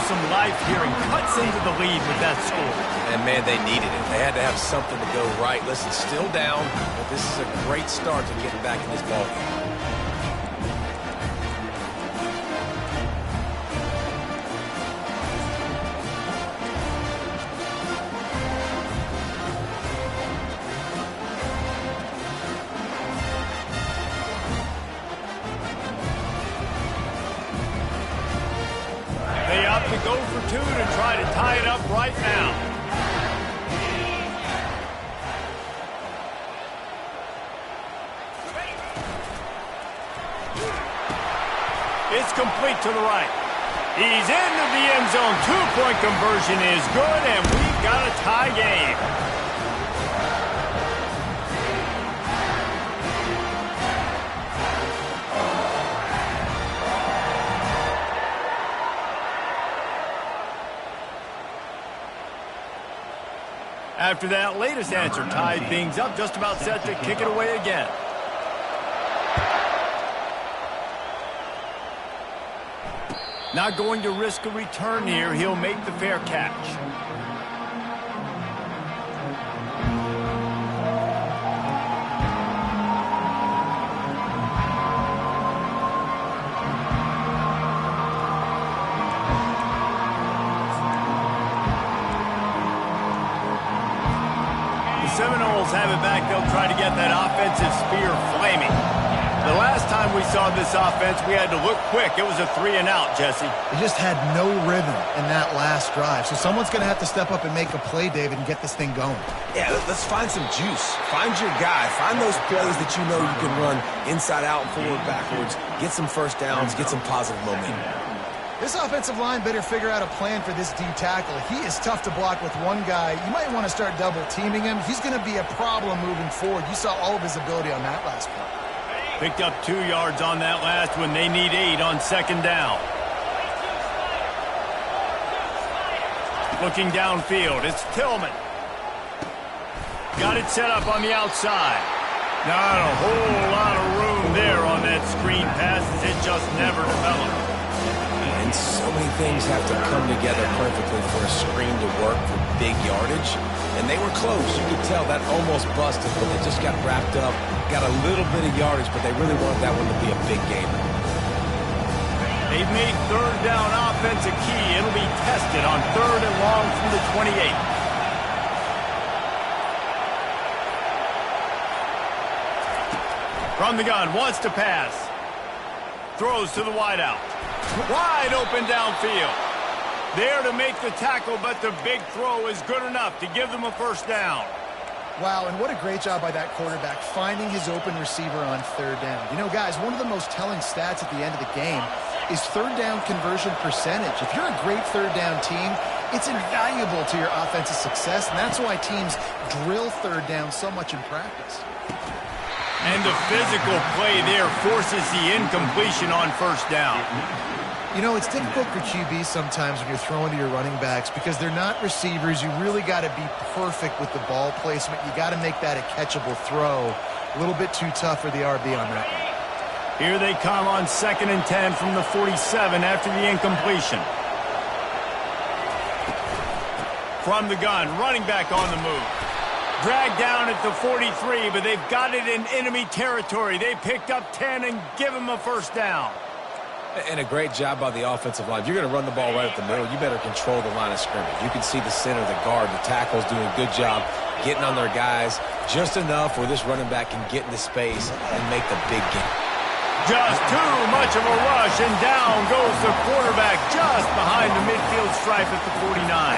S1: some life here and cuts into the lead with that score.
S3: And, man, they needed it. They had to have something to go right. Listen, still down, but this is a great start to getting back in this ballgame.
S1: They opt to go for two to try to tie it up right now. It's complete to the right. He's into the end zone. Two-point conversion is good, and we've got a tie game. After that latest answer tied things up, just about set to kick it away again. Not going to risk a return here. He'll make the fair catch. Seminoles have it back. They'll try to get that offensive spear flaming. The last time we saw this offense, we had to look quick. It was a 3-and-out, Jesse.
S2: They just had no rhythm in that last drive. So someone's going to have to step up and make a play, David, and get this thing going.
S3: Yeah, let's find some juice. Find your guy. Find those plays that you know you can run inside out, forward, backwards. Get some first downs. Get some positive momentum.
S2: This offensive line better figure out a plan for this D tackle. He is tough to block with one guy. You might want to start double teaming him. He's going to be a problem moving forward. You saw all of his ability on that last play.
S1: Picked up 2 yards on that last one. They need 8 on second down. Looking downfield, it's Tillman. Got it set up on the outside. Not a whole lot of room there on that screen pass as it just never developed.
S3: And so many things have to come together perfectly for a screen to work for big yardage. And they were close. You could tell that almost busted, but they just got wrapped up, got a little bit of yardage, but they really wanted that one to be a big game.
S1: They've made third down offense a key. It'll be tested on 3rd and long from the 28. From the gun, wants to pass. Throws to the wideout. Wide open downfield. There to make the tackle, but the big throw is good enough to give them a first down.
S2: Wow, and what a great job by that quarterback finding his open receiver on 3rd down. You know, guys, one of the most telling stats at the end of the game is 3rd down conversion percentage. If you're a great 3rd down team, it's invaluable to your offensive success, and that's why teams drill 3rd down so much in practice.
S1: And the physical play there forces the incompletion on 1st down.
S2: You know, it's difficult for QBs sometimes when you're throwing to your running backs because they're not receivers. You really got to be perfect with the ball placement. You got to make that a catchable throw. A little bit too tough for the RB on that one.
S1: Here they come on 2nd and 10 from the 47 after the incompletion. From the gun, running back on the move. Dragged down at the 43, but they've got it in enemy territory. They picked up 10 and give them a first down.
S3: And a great job by the offensive line. If you're going to run the ball right at the middle, you better control the line of scrimmage. You can see the center, the guard, the tackles doing a good job getting on their guys just enough where this running back can get into space and make the big game.
S1: Just too much of a rush, and down goes the quarterback just behind the midfield stripe at the 49.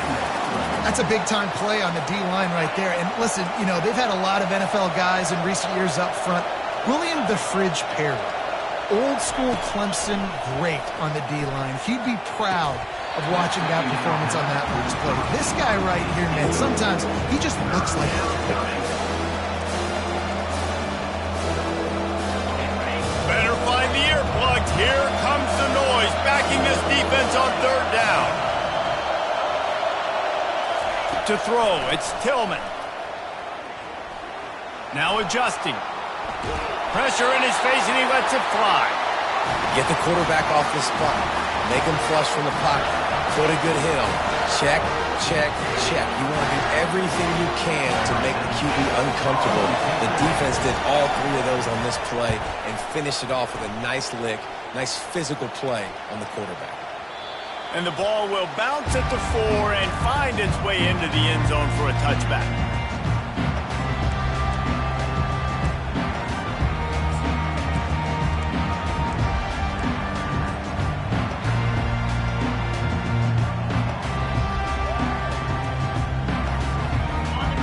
S2: That's a big-time play on the D-line right there. And listen, you know, they've had a lot of NFL guys in recent years up front. William the Fridge Perry, old-school Clemson great on the D-line. He'd be proud of watching that performance on that last play. This guy right here, man, sometimes he just looks like a kid.
S1: Better find the earplugs. Here comes the noise, backing this defense on 3rd down. To throw, it's Tillman. Now adjusting. Pressure in his face, and he lets it fly.
S3: Get the quarterback off the spot. Make him flush from the pocket. put a good hit on it. Check, check, check. You want to do everything you can to make the QB uncomfortable. The defense did all three of those on this play and finished it off with a nice lick, nice physical play on the quarterback.
S1: And the ball will bounce at the 4 and find its way into the end zone for a touchback.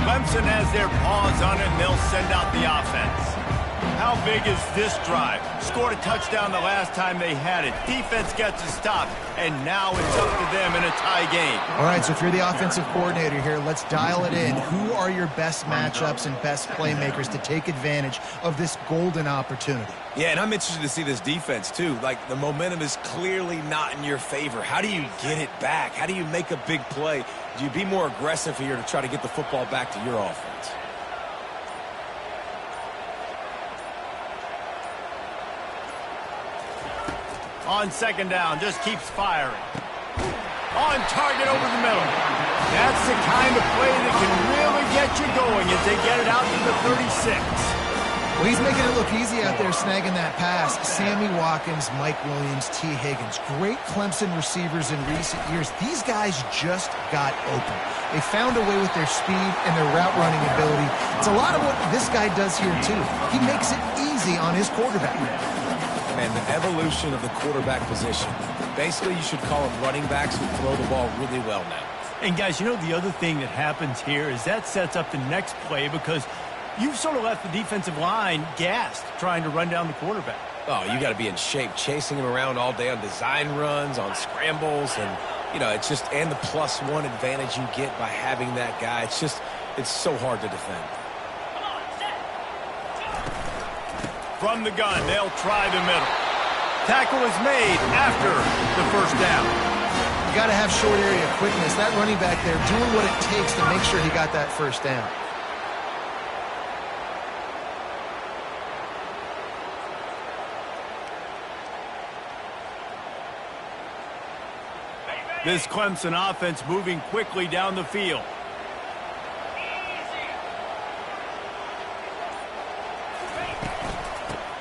S1: Clemson has their paws on it, and they'll send out the offense. How big is this drive? Scored a touchdown the last time they had it. Defense gets a stop, and now it's up to them in a tie game.
S2: All right, so if you're the offensive coordinator here, let's dial it in. Who are your best matchups and best playmakers to take advantage of this golden opportunity?
S3: Yeah, and I'm interested to see this defense, too. Like, the momentum is clearly not in your favor. How do you get it back? How do you make a big play? Do you be more aggressive here to try to get the football back to your offense?
S1: On second down, just keeps firing. On target over the middle. That's the kind of play that can really get you going as they get it out to the 36.
S2: Well, he's making it look easy out there snagging that pass. Sammy Watkins, Mike Williams, T. Higgins. Great Clemson receivers in recent years. These guys just got open. They found a way with their speed and their route running ability. It's a lot of what this guy does here, too. He makes it easy on his quarterback.
S3: And the evolution of the quarterback position. Basically, you should call them running backs who throw the ball really well now.
S1: And, guys, you know the other thing that happens here is that sets up the next play because you've sort of left the defensive line gassed trying to run down the quarterback.
S3: Oh, you got to be in shape, chasing him around all day on design runs, on scrambles, and, you know, it's just, and the +1 advantage you get by having that guy. It's just, it's so hard to defend.
S1: From the gun, they'll try the middle. Tackle is made after the first down.
S2: You got to have short area quickness. That running back there doing what it takes to make sure he got that first down.
S1: This Clemson offense moving quickly down the field.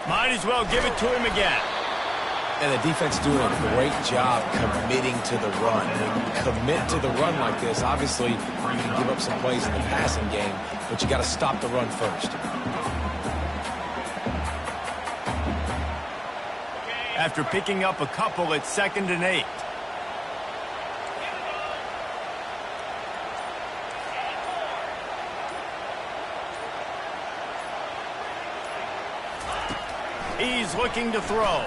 S1: Might as well give it to him again.
S3: And the defense doing a great job committing to the run. When you commit to the run like this, obviously you can give up some plays in the passing game, but you got to stop the run first.
S1: After picking up a couple, it's 2nd and 8. He's looking to throw.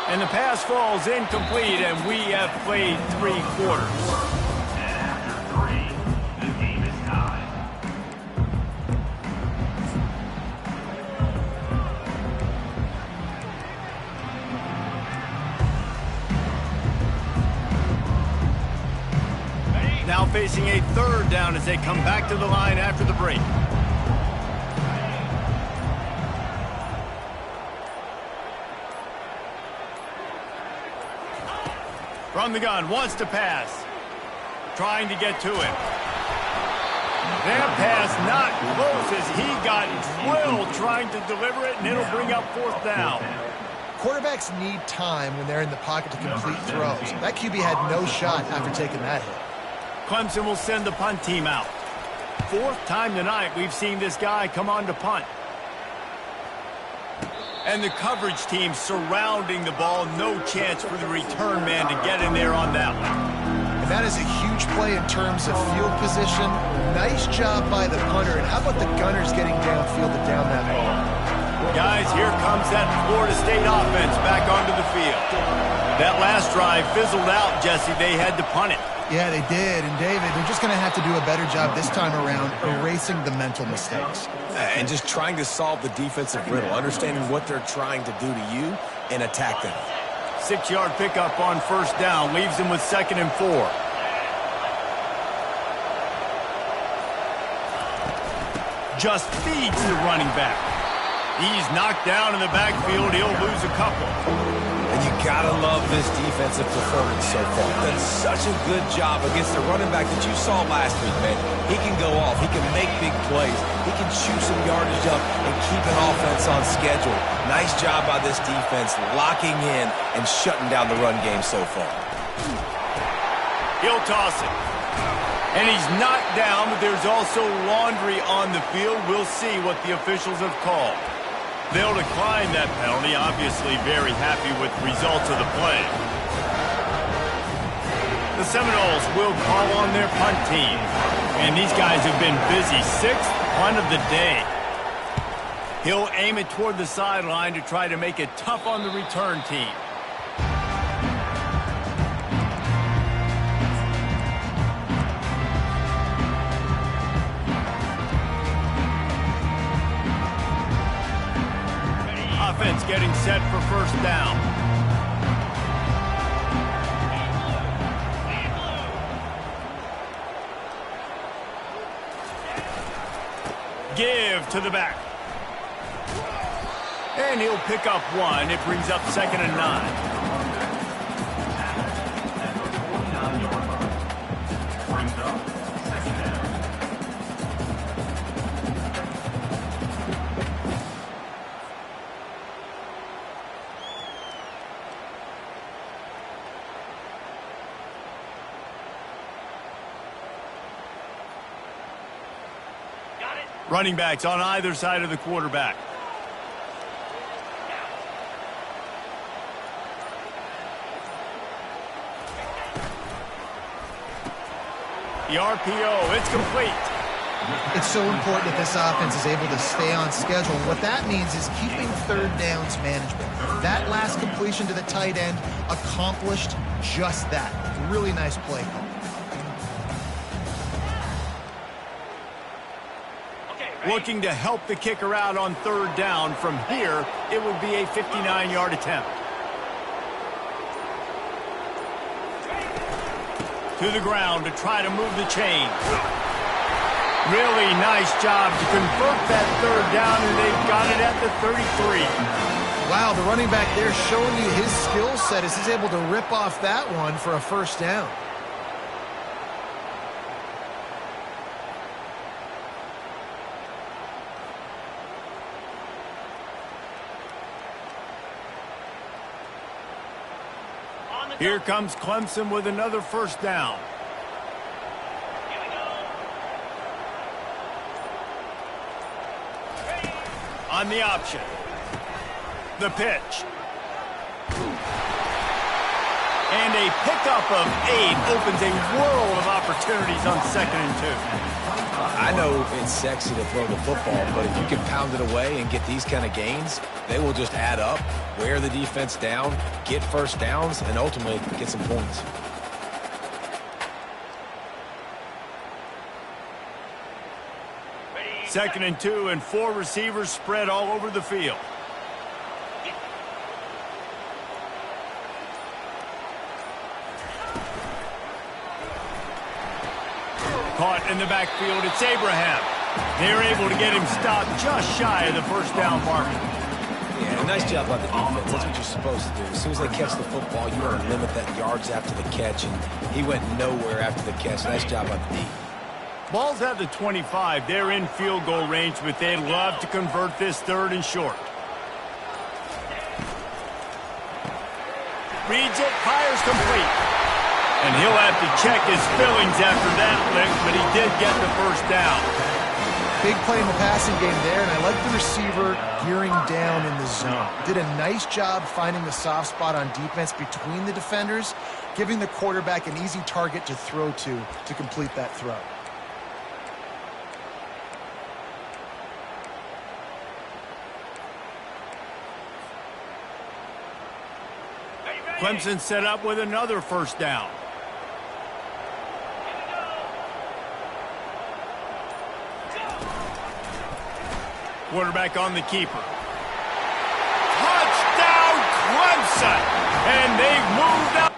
S1: And the pass falls incomplete, and we have played 3 quarters.
S4: And after 3, the game is tied.
S1: Now facing a 3rd down as they come back to the line after the break. From the gun, wants to pass. Trying to get to him. That pass not close as he got drilled trying to deliver it, and it'll bring up 4th down.
S2: Quarterbacks need time when they're in the pocket to complete throws. That QB had no shot after taking that hit.
S1: Clemson will send the punt team out. 4th time tonight we've seen this guy come on to punt. And the coverage team surrounding the ball. No chance for the return man to get in there on that one.
S2: And that is a huge play in terms of field position. Nice job by the punter. And how about the gunners getting downfield to down that ball?
S1: Guys, here comes that Florida State offense back onto the field. That last drive fizzled out, Jesse. They had to punt it.
S2: Yeah, they did. And, David, they're just going to have to do a better job this time around erasing the mental mistakes.
S3: And just trying to solve the defensive riddle, understanding what they're trying to do to you and attack them.
S1: 6-yard pickup on 1st down. Leaves them with 2nd and 4. Just feeds the running back. He's knocked down in the backfield. He'll lose a couple.
S3: And you Gotta love this defensive performance so far. Done such a good job against the running back that you saw last week, man. He can go off. He can make big plays. He can shoot some yardage up and keep an offense on schedule. Nice job by this defense locking in and shutting down the run game so far.
S1: He'll toss it. And he's knocked down, but there's also laundry on the field. We'll see what the officials have called. They'll decline that penalty, obviously very happy with the results of the play. The Seminoles will call on their punt team. And these guys have been busy. 6th punt of the day. He'll aim it toward the sideline to try to make it tough on the return team. Offense getting set for first down. Give to the back. And he'll pick up 1. It brings up 2nd and 9. Running backs on either side of the quarterback. The RPO, it's complete.
S2: It's so important that this offense is able to stay on schedule. And what that means is keeping third downs manageable. That last completion to the tight end accomplished just that. Really nice play call.
S1: Looking to help the kicker out on third down. From here, it would be a 59-yard attempt. To the ground to try to move the chain. Really nice job to convert that third down, and they've got it at the 33.
S2: Wow, the running back there showing you his skill set as he's able to rip off that one for a first down.
S1: Here comes Clemson with another first down. On the option. The pitch. And a pickup of 8 opens a world of opportunities on 2nd and 2.
S3: I know it's sexy to throw the football, but if you can pound it away and get these kind of gains, they will just add up, wear the defense down, get first downs, and ultimately get some points.
S1: Second and 2, and 4 receivers spread all over the field. Caught in the backfield, it's Abraham. They're able to get him stopped just shy of the first down mark.
S3: Yeah, nice job by the defense. That's what you're supposed to do. As soon as they catch the football, you want to limit that yards after the catch, and he went nowhere after the catch. Nice job by the D.
S1: Ball's at the 25. They're in field goal range, but they'd love to convert this 3rd and short. Reads it, fires complete. And he'll have to check his fillings after that lick, but he did get the first down.
S2: Big play in the passing game there, and I like the receiver gearing down in the zone. Did a nice job finding the soft spot on defense between the defenders, giving the quarterback an easy target to throw to complete that throw.
S1: Clemson set up with another first down. Quarterback on the keeper. Touchdown, Clemson! And they've moved up.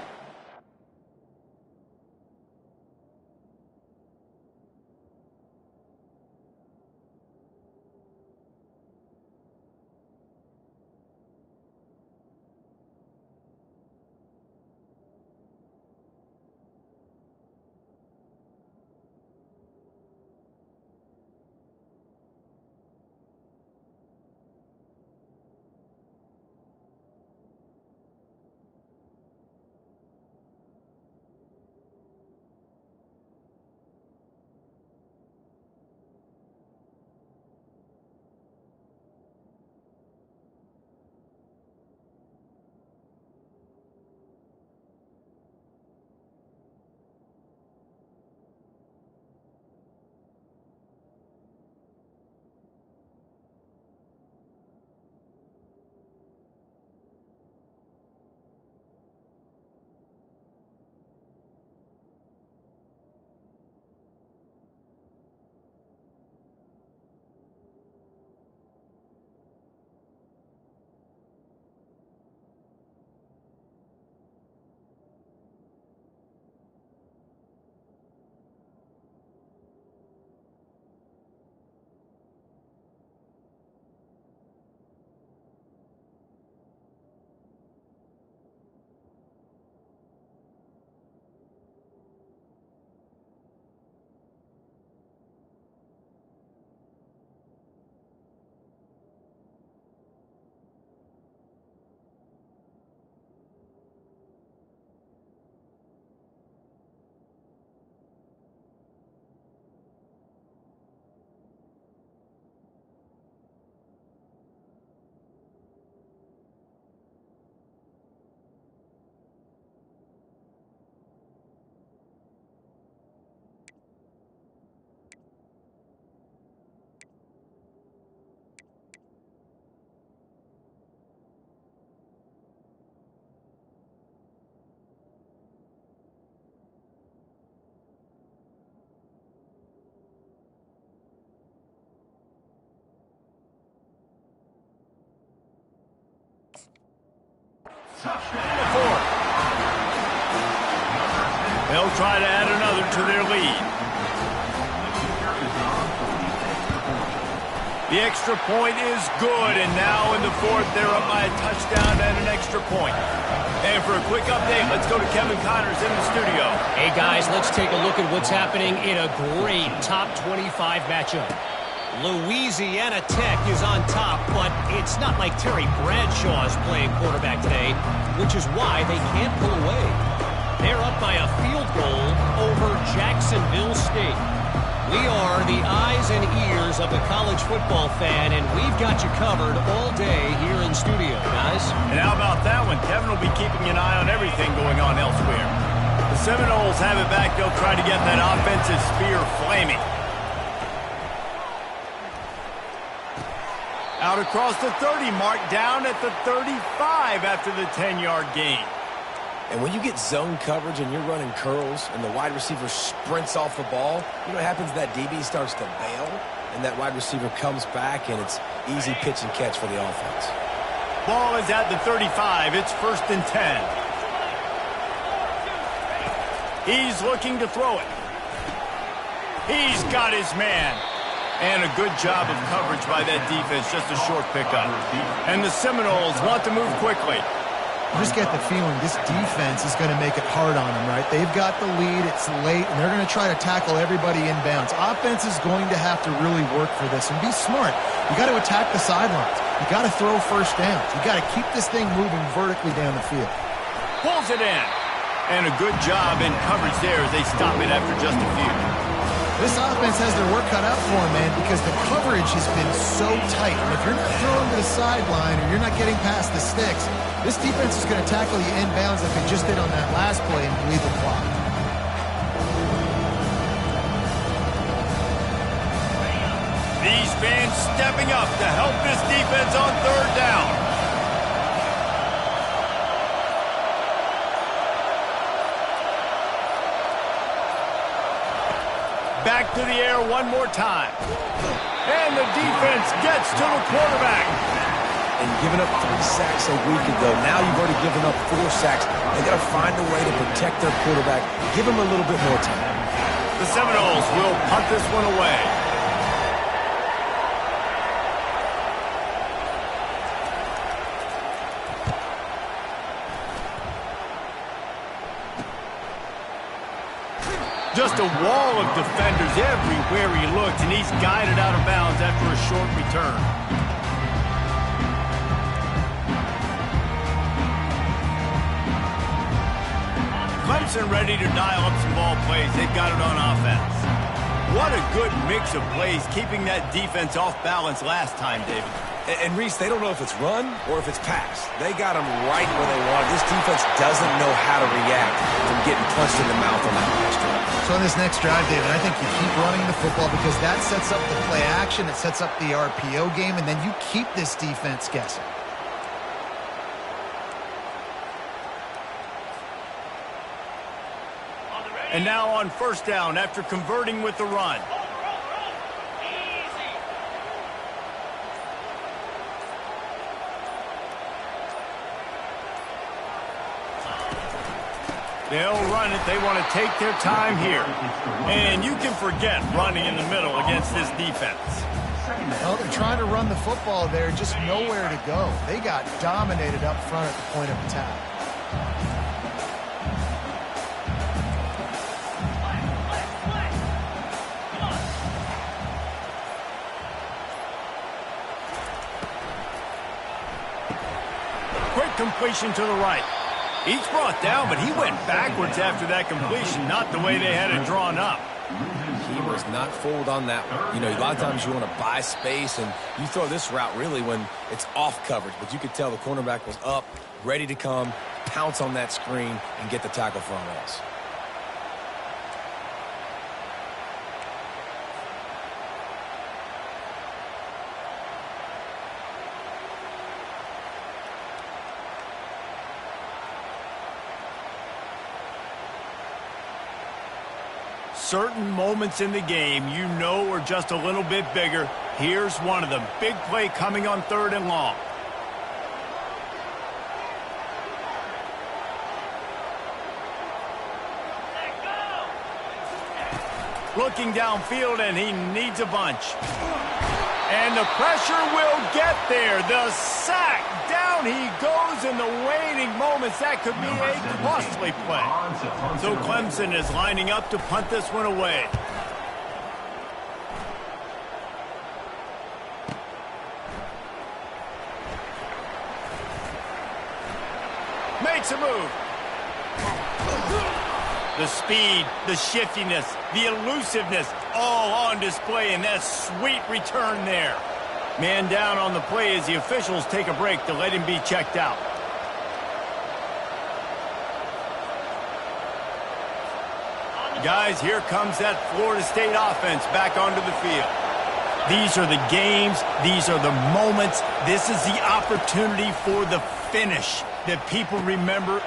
S1: Fourth. They'll try to add another to their lead. The extra point is good, and now in the fourth, they're up by a touchdown and an extra point. And for a quick update, let's go to Kevin Connors in the studio.
S6: Hey, guys, let's take a look at what's happening in a great top 25 matchup. Louisiana Tech is on top, but it's not like Terry Bradshaw's playing quarterback today, which is why they can't pull away. They're up by a field goal over Jacksonville State. We are the eyes and ears of the college football fan, and we've got you covered all day here in studio, guys.
S1: And how about that one? Kevin will be keeping an eye on everything going on elsewhere. The Seminoles have it back. They'll try to get that offensive spear flaming. Out across the 30 mark, down at the 35 after the 10-yard gain.
S3: And when you get zone coverage and you're running curls and the wide receiver sprints off the ball, you know what happens? That DB starts to bail, and that wide receiver comes back, and it's easy pitch and catch for the offense.
S1: Ball is at the 35. It's 1st and 10. He's looking to throw it. He's got his man. And a good job of coverage by that defense, just a short pickup. And the Seminoles want to move quickly.
S2: You just get the feeling this defense is going to make it hard on them, right? They've got the lead, it's late, and they're going to try to tackle everybody inbounds. Offense is going to have to really work for this and be smart. You got to attack the sidelines. You got to throw first downs. You got to keep this thing moving vertically down the field.
S1: Pulls it in. And a good job in coverage there as they stop it after just a few.
S2: This offense has their work cut out for them, man, because the coverage has been so tight. And if you're not throwing to the sideline or you're not getting past the sticks, this defense is going to tackle you inbounds like they just did on that last play and bleed the clock.
S1: These fans stepping up to help this defense on 3rd down. Back to the air one more time. And the defense gets to the quarterback.
S3: And giving up 3 sacks a week ago, now you've already given up 4 sacks. They got to find a way to protect their quarterback. Give him a little bit more time.
S1: The Seminoles will punt this one away. Just a wall of defenders everywhere he looked, and he's guided out of bounds after a short return. Clemson ready to dial up some ball plays. They've got it on offense. What a good mix of plays, keeping that defense off balance last time, David.
S3: And Reese, they don't know if it's run or if it's pass. They got them right where they want it. This defense doesn't know how to react from getting punched in the mouth on that last drive.
S2: So in this next drive, David, I think you keep running the football because that sets up the play action, it sets up the RPO game, and then you keep this defense guessing.
S1: And now on 1st down after converting with the run. They'll run it. They want to take their time here. And you can forget running in the middle against this defense.
S2: Well, they're trying to run the football there, just nowhere to go. They got dominated up front at the point of attack.
S1: Quick completion to the right. He's brought down, but he went backwards after that completion, not the way they had it drawn up.
S3: He was not fooled on that one. You know, a lot of times you want to buy space, and you throw this route really when it's off coverage. But you could tell the cornerback was up, ready to come, pounce on that screen, and get the tackle for a loss.
S1: Certain moments in the game you know are just a little bit bigger. Here's one of them. Big play coming on 3rd and long. Looking downfield, and he needs a bunch. And the pressure will get there. The sack. Down he goes in the waning moments. That could be a costly play. So Clemson is lining up to punt this one away. Makes a move. The speed, the shiftiness, the elusiveness, all on display in that sweet return there. Man down on the play as the officials take a break to let him be checked out. Guys, here comes that Florida State offense back onto the field. These are the games. These are the moments. This is the opportunity for the finish that people remember.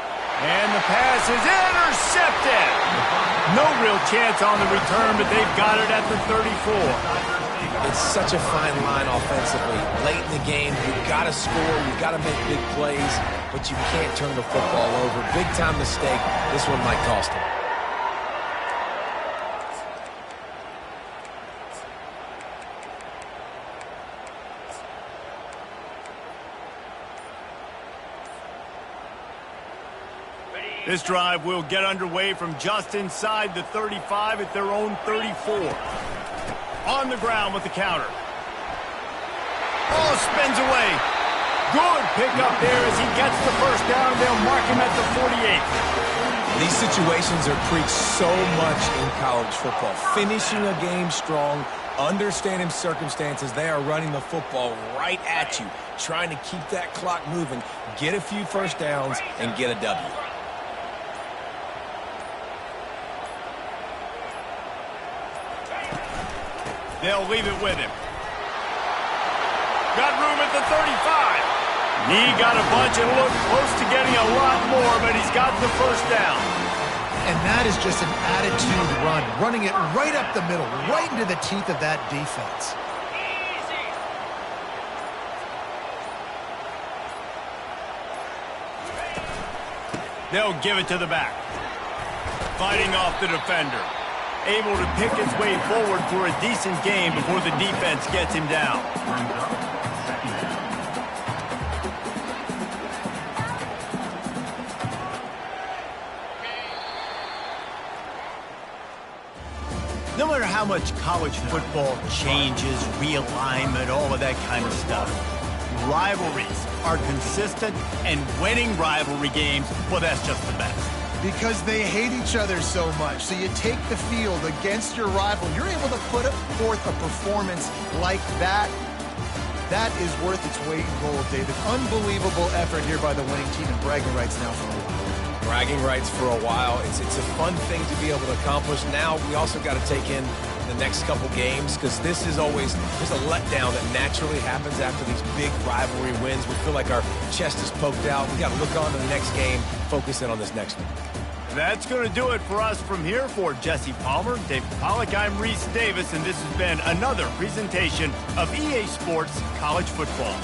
S1: And the pass is intercepted. No real chance on the return, but they've got it at the 34.
S3: It's such a fine line offensively. Late in the game, you've got to score, you've got to make big plays, but you can't turn the football over. Big-time mistake. This one might cost him.
S1: This drive will get underway from just inside the 35 at their own 34. On the ground with the counter. Oh, spins away. Good pickup there as he gets the first down. They'll mark him at the 48.
S3: These situations are preached so much in college football. Finishing a game strong, understanding circumstances. They are running the football right at you, trying to keep that clock moving, get a few first downs, and get a W.
S1: They'll leave it with him. Got room at the 35. He got a bunch and looked close to getting a lot more, but he's got the first down.
S2: And that is just an attitude run, running it right up the middle, right into the teeth of that defense.
S1: They'll give it to the back. Fighting off the defender. Able to pick his way forward for a decent game before the defense gets him down. No matter how much college football changes, realignment, all of that kind of stuff, rivalries are consistent, and winning rivalry games, well, that's just the best.
S2: Because they hate each other so much. So you take the field against your rival. You're able to put forth a performance like that. That is worth its weight in gold, David. Unbelievable effort here by the winning team, and bragging rights now for a while.
S3: Bragging rights for a while. It's a fun thing to be able to accomplish. Now we also got to take in the next couple games, because this is always, there's a letdown that naturally happens after these big rivalry wins. We feel like our chest is poked out. We got to look on to the next game, focus in on this next one.
S1: That's going to do it for us from here. For Jesse Palmer, Dave Pollack, I'm Reese Davis, and this has been another presentation of EA Sports College Football.